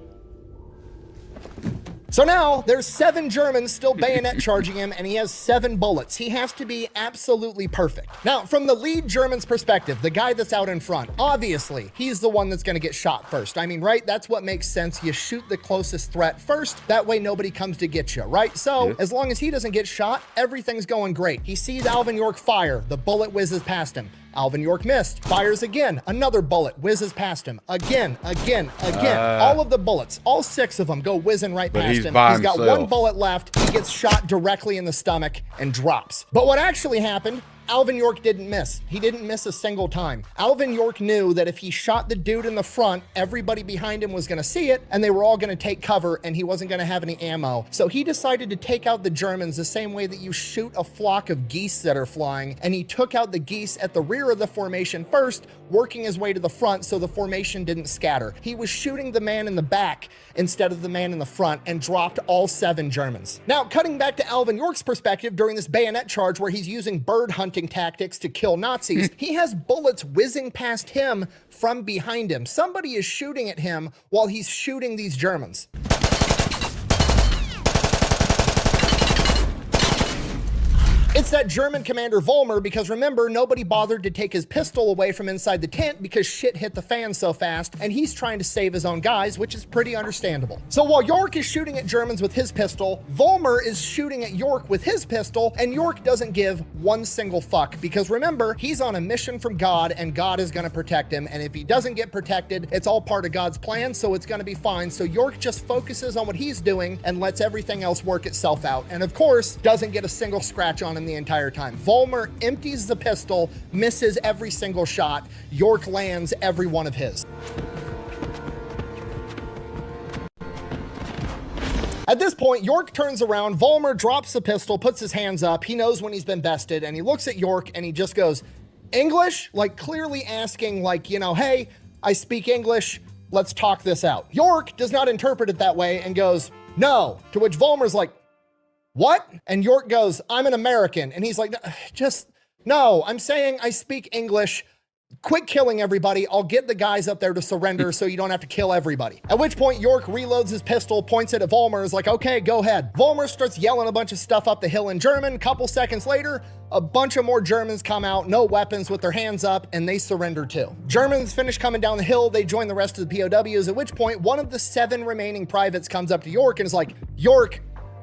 So now there's 7 Germans still bayonet charging him, and he has 7 bullets. He has to be absolutely perfect. Now, from the lead German's perspective, the guy that's out in front, obviously, he's the one that's going to get shot first. I mean, right? That's what makes sense. You shoot the closest threat first. That way nobody comes to get you, right? So as long as he doesn't get shot, everything's going great. He sees Alvin York fire. The bullet whizzes past him. Alvin York missed, fires again, another bullet whizzes past him, again. All of the bullets, all 6 of them go whizzing right past him. He's got 1 bullet left, he gets shot directly in the stomach and drops. But what actually happened, Alvin York didn't miss. He didn't miss a single time. Alvin York knew that if he shot the dude in the front, everybody behind him was going to see it, and they were all going to take cover, and he wasn't going to have any ammo. So he decided to take out the Germans the same way that you shoot a flock of geese that are flying, and he took out the geese at the rear of the formation first, working his way to the front so the formation didn't scatter. He was shooting the man in the back instead of the man in the front and dropped all 7 Germans. Now, cutting back to Alvin York's perspective during this bayonet charge where he's using bird hunting tactics to kill Nazis, he has bullets whizzing past him from behind him. Somebody is shooting at him while he's shooting these Germans. It's that German commander Vulmer, because remember, nobody bothered to take his pistol away from inside the tent because shit hit the fan so fast, and he's trying to save his own guys, which is pretty understandable. So while York is shooting at Germans with his pistol, Vulmer is shooting at York with his pistol, and York doesn't give one single fuck, because remember, he's on a mission from God, and God is going to protect him, and if he doesn't get protected, it's all part of God's plan, so it's going to be fine. So York just focuses on what he's doing and lets everything else work itself out, and of course, doesn't get a single scratch on him the entire time. Vulmer empties the pistol, misses every single shot. York lands every one of his. At this point, York turns around, Vulmer drops the pistol, puts his hands up, he knows when he's been bested, and he looks at York and he just goes, English? Like clearly asking like, you know, hey, I speak English, let's talk this out. York does not interpret it that way and goes, no, to which Vulmer's like, what? And York goes, I'm an American. And he's like, just, no, I'm saying I speak English. Quit killing everybody. I'll get the guys up there to surrender so you don't have to kill everybody. At which point York reloads his pistol, points it at Vulmer, is like, okay, go ahead. Vulmer starts yelling a bunch of stuff up the hill in German. Couple seconds later, a bunch of more Germans come out, no weapons, with their hands up, and they surrender too. Germans finish coming down the hill. They join the rest of the POWs, at which point one of the 7 remaining privates comes up to York and is like, York,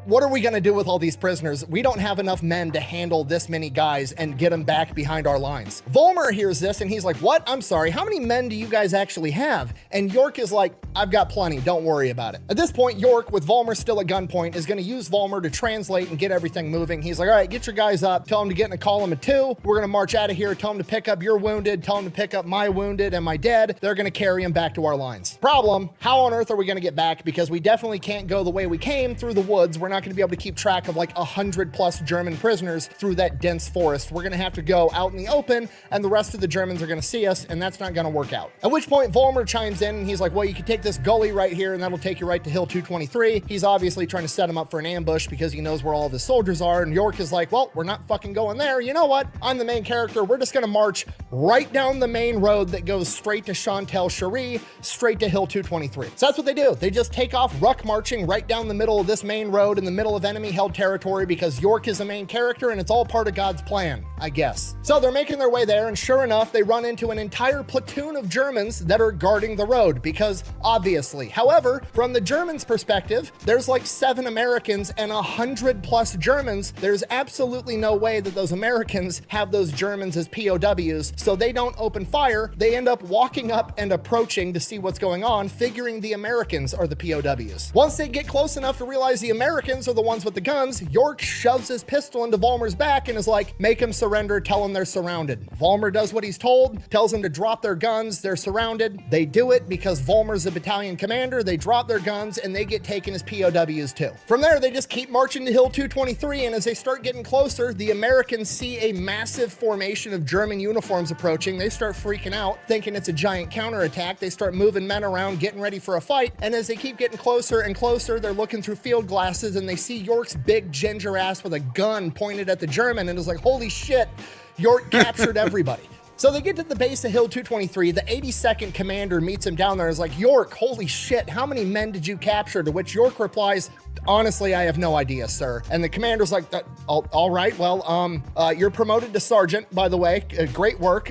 what are we going to do with all these prisoners? We don't have enough men to handle this many guys and get them back behind our lines. Vulmer hears this and he's like, what? I'm sorry, how many men do you guys actually have? And York is like, I've got plenty, don't worry about it. At this point, York, with Vulmer still at gunpoint, is going to use Vulmer to translate and get everything moving. He's like, all right, get your guys up, tell them to get in a column of 2. We're going to march out of here, tell them to pick up your wounded, tell them to pick up my wounded and my dead. They're going to carry them back to our lines. Problem, how on earth are we going to get back? Because we definitely can't go the way we came through the woods. We're not going to be able to keep track of like 100+ German prisoners through that dense forest. We're going to have to go out in the open, and the rest of the Germans are going to see us, and that's not going to work out. At which point Vulmer chimes in and he's like, well, you can take this gully right here and that'll take you right to Hill 223. He's obviously trying to set him up for an ambush because he knows where all of his soldiers are, and York is like, well, we're not fucking going there. You know what? I'm the main character. We're just going to march right down the main road that goes straight to Chantal Cherie, straight to Hill 223. So that's what they do. They just take off ruck marching right down the middle of this main road in the middle of enemy-held territory because York is the main character and it's all part of God's plan, I guess. So they're making their way there, and sure enough, they run into an entire platoon of Germans that are guarding the road, because obviously. However, from the Germans' perspective, there's like 7 Americans and 100+ Germans. There's absolutely no way that those Americans have those Germans as POWs, so they don't open fire. They end up walking up and approaching to see what's going on, figuring the Americans are the POWs. Once they get close enough to realize the Americans are the ones with the guns, York shoves his pistol into Vulmer's back and is like, make them surrender, tell them they're surrounded. Vulmer does what he's told, tells them to drop their guns, they're surrounded. They do it because Vulmer's the battalion commander, they drop their guns, and they get taken as POWs too. From there, they just keep marching to Hill 223, and as they start getting closer, the Americans see a massive formation of German uniforms approaching. They start freaking out, thinking it's a giant counterattack. They start moving men around, getting ready for a fight, and as they keep getting closer and closer, they're looking through field glasses, and they see York's big ginger ass with a gun pointed at the German, and is like, holy shit, York captured everybody. So they get to the base of Hill 223. The 82nd commander meets him down there and is like, York, holy shit, how many men did you capture? To which York replies, honestly, I have no idea, sir. And the commander's like, all right, well, you're promoted to sergeant, by the way. Great work.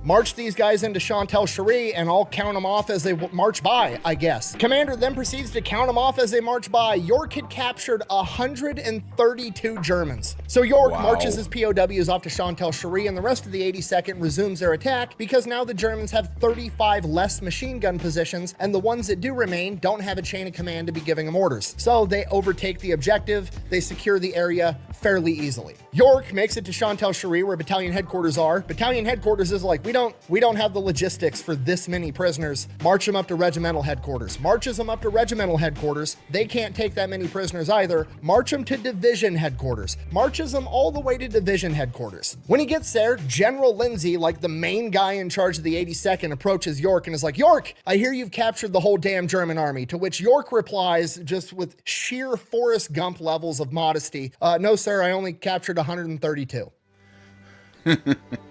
March these guys into Chantal Cherie, and I'll count them off as they march by, I guess. Commander then proceeds to count them off as they march by. York had captured 132 Germans. So York marches his POWs off to Chantal Cherie, and the rest of the 82nd resumes their attack because now the Germans have 35 less machine gun positions, and the ones that do remain don't have a chain of command to be giving them orders. So they overtake the objective. They secure the area fairly easily. York makes it to Chantal Cherie, where battalion headquarters are. Battalion headquarters is like, we don't have the logistics for this many prisoners. March them up to regimental headquarters. Marches them up to regimental headquarters. They can't take that many prisoners either. March them to division headquarters. Marches them all the way to division headquarters. When he gets there, General Lindsay, like the main guy in charge of the 82nd, approaches York and is like, York, I hear you've captured the whole damn German army. To which York replies, just with sheer Forrest Gump levels of modesty, no, sir, I only captured 132.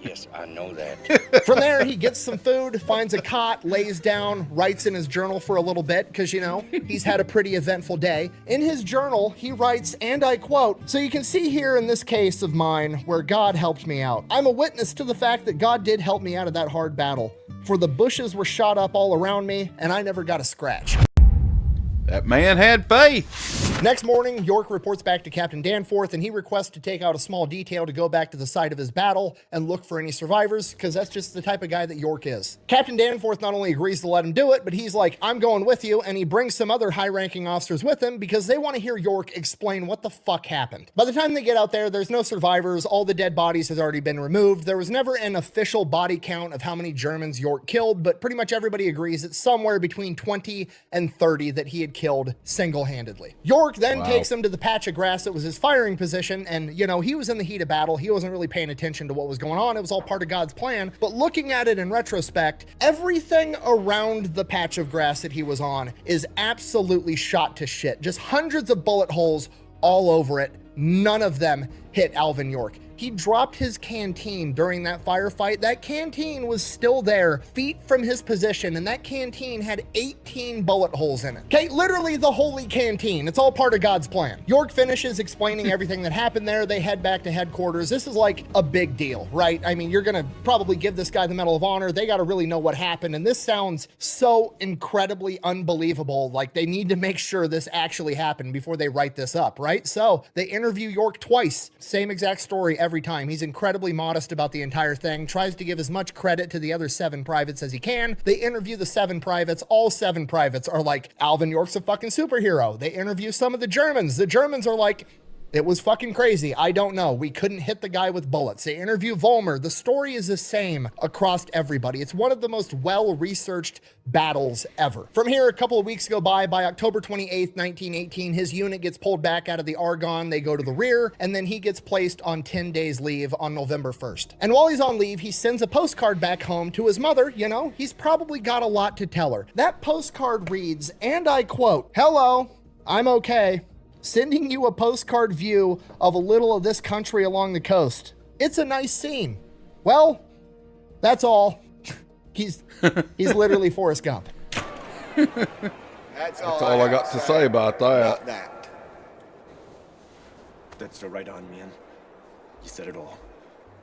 Yes, I know that. From there, he gets some food, finds a cot, lays down, writes in his journal for a little bit, because, you know, he's had a pretty eventful day. In his journal, he writes, and I quote, so you can see here in this case of mine where God helped me out. I'm a witness to the fact that God did help me out of that hard battle, for the bushes were shot up all around me, and I never got a scratch. That man had faith. Next morning, York reports back to Captain Danforth, and he requests to take out a small detail to go back to the site of his battle and look for any survivors, because that's just the type of guy that York is. Captain Danforth not only agrees to let him do it, but he's like, I'm going with you, and he brings some other high-ranking officers with him because they want to hear York explain what the fuck happened. By the time they get out there, there's no survivors. All the dead bodies have already been removed. There was never an official body count of how many Germans York killed, but pretty much everybody agrees it's somewhere between 20 and 30 that he had killed single-handedly. York then takes him to the patch of grass that was his firing position, and, you know, he was in the heat of battle. He wasn't really paying attention to what was going on. It was all part of God's plan. But looking at it in retrospect, everything around the patch of grass that he was on is absolutely shot to shit. Just hundreds of bullet holes all over it. None of them hit Alvin York. He dropped his canteen during that firefight. That canteen was still there, feet from his position, and that canteen had 18 bullet holes in it. Okay, literally the holy canteen. It's all part of God's plan. York finishes explaining everything that happened there. They head back to headquarters. This is like a big deal, right? I mean, you're gonna probably give this guy the Medal of Honor. They gotta really know what happened, and this sounds so incredibly unbelievable. Like, they need to make sure this actually happened before they write this up, right? So they interview York twice. Same exact story every time. He's incredibly modest about the entire thing, tries to give as much credit to the other 7 privates as he can. They interview the 7 privates. All 7 privates are like, Alvin York's a fucking superhero. They interview some of the Germans. The Germans are like, it was fucking crazy. I don't know. We couldn't hit the guy with bullets. They interview Vulmer. The story is the same across everybody. It's one of the most well-researched battles ever. From here, a couple of weeks go by. By October 28th, 1918, his unit gets pulled back out of the Argon. They go to the rear, and then he gets placed on 10 days leave on November 1st. And while he's on leave, he sends a postcard back home to his mother. You know, he's probably got a lot to tell her. That postcard reads, and I quote, "Hello, I'm okay. Sending you a postcard view of a little of this country along the coast. It's a nice scene. Well, that's all." He's literally Forrest Gump. That's all I got to say about that. That's the right on, man. You said it all.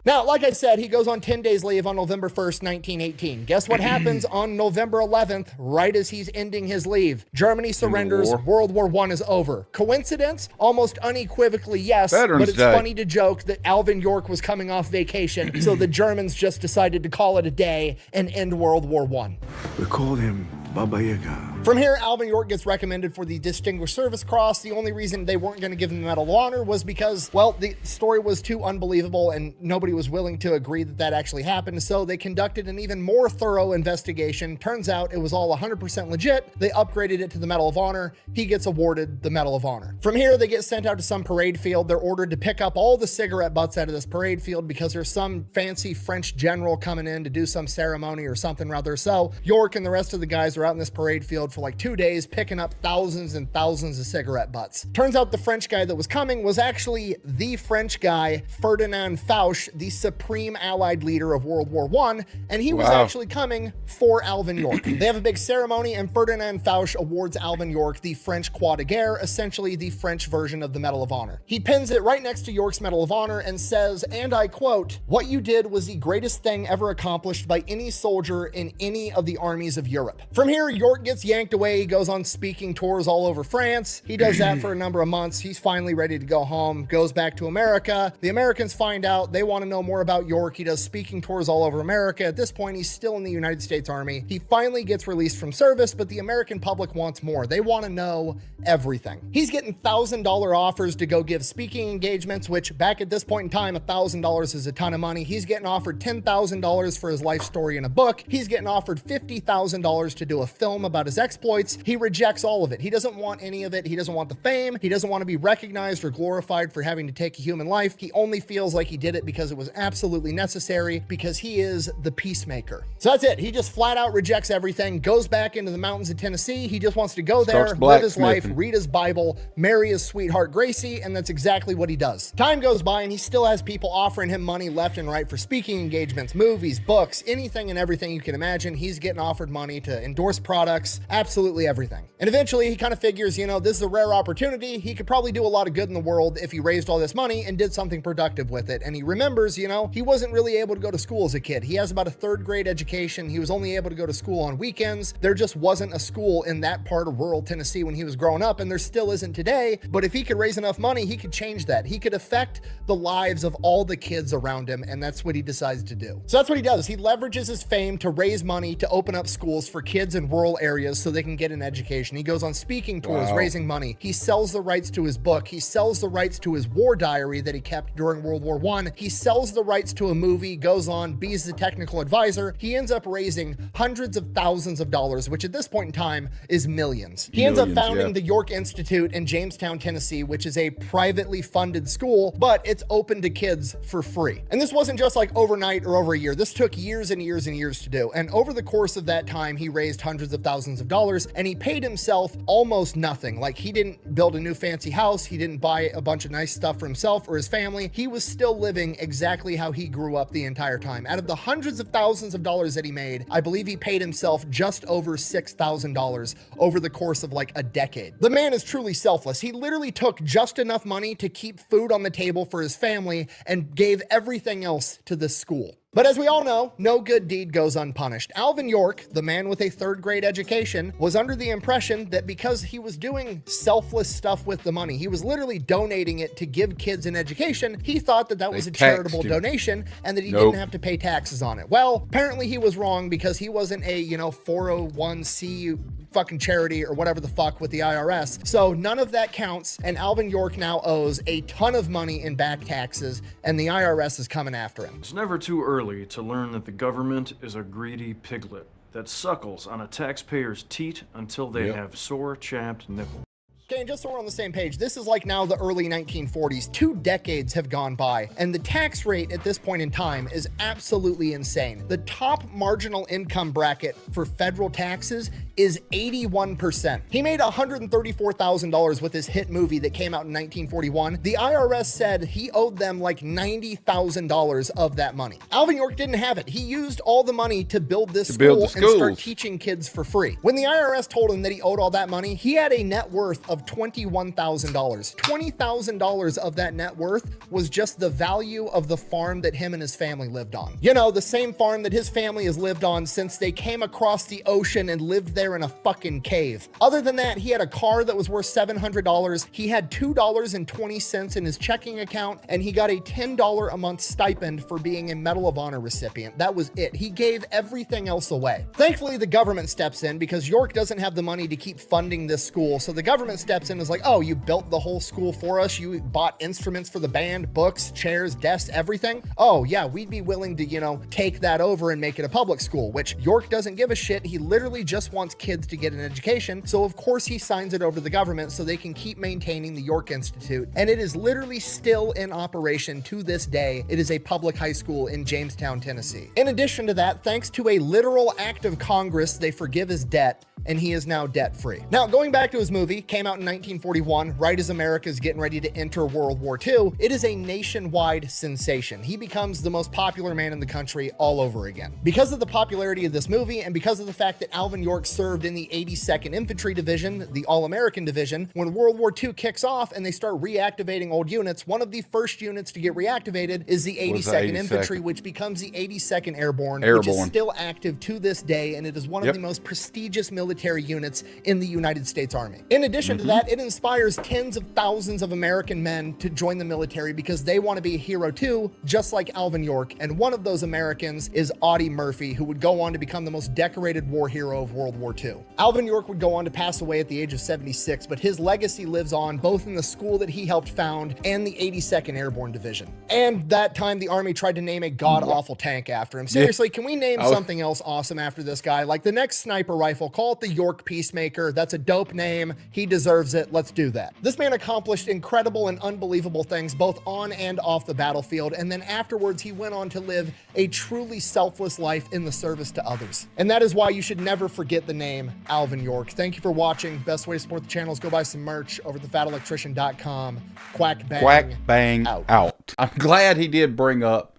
Now, like I said, he goes on 10 days leave on November 1st, 1918. Guess what happens on November 11th, right as he's ending his leave? Germany surrenders, World War I is over. Coincidence? Almost unequivocally yes, Veterans but it's Day. funny to joke that Alvin York was coming off vacation, so the Germans just decided to call it a day and end World War I. We called him Baba Yaga. From here, Alvin York gets recommended for the Distinguished Service Cross. The only reason they weren't going to give him the Medal of Honor was because, well, the story was too unbelievable and nobody was willing to agree that that actually happened. So they conducted an even more thorough investigation. Turns out it was all 100% legit. They upgraded it to the Medal of Honor. He gets awarded the Medal of Honor. From here, they get sent out to some parade field. They're ordered to pick up all the cigarette butts out of this parade field because there's some fancy French general coming in to do some ceremony or something rather. So York and the rest of the guys are out in this parade field for like 2 days picking up thousands and thousands of cigarette butts. Turns out the French guy that was coming was actually the French guy, Ferdinand Foch, the supreme allied leader of World War I, and he was actually coming for Alvin York. They have a big ceremony and Ferdinand Foch awards Alvin York the French Croix de Guerre, essentially the French version of the Medal of Honor. He pins it right next to York's Medal of Honor and says, and I quote, "What you did was the greatest thing ever accomplished by any soldier in any of the armies of Europe." From here, York gets yanked away. He goes on speaking tours all over France. He does that for a number of months. He's finally ready to go home, goes back to America. The Americans find out. They want to know more about York. He does speaking tours all over America. At this point, he's still in the United States Army. He finally gets released from service, but the American public wants more. They want to know everything. He's getting $1,000 offers to go give speaking engagements, which back at this point in time, $1,000 is a ton of money. He's getting offered $10,000 for his life story in a book. He's getting offered $50,000 to do a film about his exploits. He rejects all of it. He doesn't want any of it. He doesn't want the fame. He doesn't want to be recognized or glorified for having to take a human life. He only feels like he did it because it was absolutely necessary, because he is the peacemaker. So that's it. He just flat out rejects everything, goes back into the mountains of Tennessee. He just wants to go there, live his life, read his Bible, marry his sweetheart Gracie, and that's exactly what he does. Time goes by and he still has people offering him money left and right for speaking engagements, movies, books, anything and everything you can imagine. He's getting offered money to endorse products, absolutely everything. And eventually he kind of figures, you know, this is a rare opportunity. He could probably do a lot of good in the world if he raised all this money and did something productive with it. And he remembers, you know, he wasn't really able to go to school as a kid. He has about a 3rd grade education. He was only able to go to school on weekends. There just wasn't a school in that part of rural Tennessee when he was growing up, and there still isn't today. But if he could raise enough money, he could change that. He could affect the lives of all the kids around him, and that's what he decides to do. So that's what he does. He leverages his fame to raise money to open up schools for kids in rural areas so they can get an education. He goes on speaking tours, raising money. He sells the rights to his book. He sells the rights to his war diary that he kept during World War I. He sells the rights to a movie, goes on, be's the technical advisor. He ends up raising hundreds of thousands of dollars, which at this point in time is millions. He ends up founding the York Institute in Jamestown, Tennessee, which is a privately funded school, but it's open to kids for free. And this wasn't just like overnight or over a year. This took years and years and years to do. And over the course of that time, he raised hundreds of thousands of dollars, and he paid himself almost nothing. Like, he didn't build a new fancy house. He didn't buy a bunch of nice stuff for himself or his family. He was still living exactly how he grew up the entire time. Out of the hundreds of thousands of dollars that he made, I believe he paid himself just over $6,000 over the course of like a decade. The man is truly selfless. He literally took just enough money to keep food on the table for his family and gave everything else to this school. But as we all know, no good deed goes unpunished. Alvin York, the man with a 3rd grade education, was under the impression that because he was doing selfless stuff with the money, he was literally donating it to give kids an education, he thought that that was a charitable donation and that he didn't have to pay taxes on it. Well, apparently he was wrong, because he wasn't a, 401c fucking charity or whatever the fuck with the IRS. So none of that counts, and Alvin York now owes a ton of money in back taxes, and the IRS is coming after him. It's never too early to learn that the government is a greedy piglet that suckles on a taxpayer's teat until they have sore, chapped nipples. Okay, and just so we're on the same page, this is like now the early 1940s. 2 decades have gone by, and the tax rate at this point in time is absolutely insane. The top marginal income bracket for federal taxes is 81%. He made $134,000 with his hit movie that came out in 1941. The IRS said he owed them like $90,000 of that money. Alvin York didn't have it. He used all the money to build this school and start teaching kids for free. When the IRS told him that he owed all that money, he had a net worth of $21,000. $20,000 of that net worth was just the value of the farm that him and his family lived on. You know, the same farm that his family has lived on since they came across the ocean and lived there in a fucking cave. Other than that, he had a car that was worth $700. He had $2.20 in his checking account, and he got a $10 a month stipend for being a Medal of Honor recipient. That was it. He gave everything else away. Thankfully, the government steps in because York doesn't have the money to keep funding this school. So the government steps in and is like, oh, you built the whole school for us. You bought instruments for the band, books, chairs, desks, everything. Oh yeah, we'd be willing to, you know, take that over and make it a public school, which York doesn't give a shit. He literally just wants kids to get an education. So of course he signs it over to the government so they can keep maintaining the York Institute. And it is literally still in operation to this day. It is a public high school in Jamestown, Tennessee. In addition to that, thanks to a literal act of Congress, they forgive his debt, and he is now debt-free. Now, going back to his movie, came out in 1941, right as America is getting ready to enter World War II. It is a nationwide sensation. He becomes the most popular man in the country all over again. Because of the popularity of this movie, and because of the fact that Alvin York served in the 82nd Infantry Division, the All-American Division, when World War II kicks off and they start reactivating old units, one of the first units to get reactivated is the 82nd Infantry, which becomes the 82nd Airborne, which is still active to this day, and it is one of the most prestigious military units in the United States Army. In addition to that, it inspires tens of thousands of American men to join the military because they want to be a hero too, just like Alvin York. And one of those Americans is Audie Murphy, who would go on to become the most decorated war hero of World War II. Alvin York would go on to pass away at the age of 76, but his legacy lives on both in the school that he helped found and the 82nd Airborne Division. And that time the Army tried to name a god-awful tank after him. Seriously, can we name something else awesome after this guy? Like the next sniper rifle, call it the York Peacemaker. That's a dope name. He deserves it. Let's do that. This man accomplished incredible and unbelievable things both on and off the battlefield, and then afterwards he went on to live a truly selfless life in the service to others. And that is why you should never forget the name Alvin York. Thank you for watching. Best way to support the channel is go buy some merch over at thefatelectrician.com. Quack bang, quack bang out. I'm glad he did bring up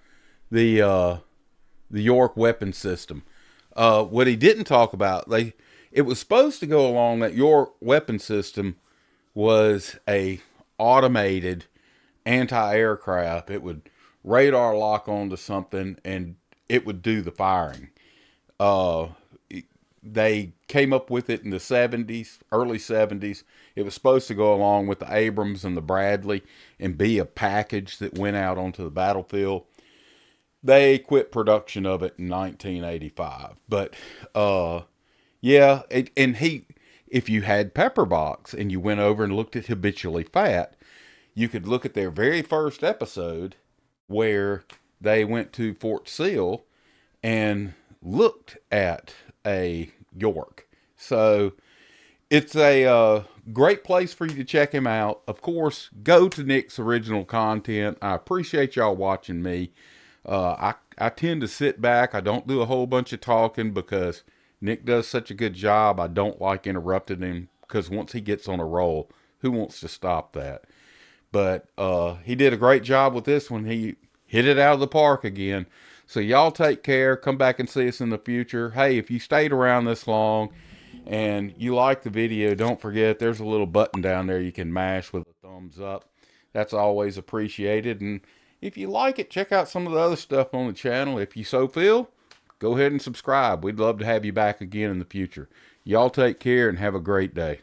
the York weapon system. What he didn't talk about, it was supposed to go along that your weapon system was a automated anti-aircraft. It would radar lock onto something and it would do the firing. They came up with it in the 70s, early 70s. It was supposed to go along with the Abrams and the Bradley and be a package that went out onto the battlefield. They quit production of it in 1985. But, yeah, if you had Pepperbox and you went over and looked at Habitually Fat, you could look at their very first episode where they went to Fort Sill and looked at a York. So it's a great place for you to check him out. Of course, go to Nick's original content. I appreciate y'all watching me. I tend to sit back. I don't do a whole bunch of talking because Nick does such a good job. I don't like interrupting him because once he gets on a roll, who wants to stop that? But he did a great job with this one. He hit it out of the park again. So y'all take care. Come back and see us in the future. Hey, if you stayed around this long and you like the video, don't forget there's a little button down there you can mash with a thumbs up. That's always appreciated. And if you like it, check out some of the other stuff on the channel. If you so feel, go ahead and subscribe. We'd love to have you back again in the future. Y'all take care and have a great day.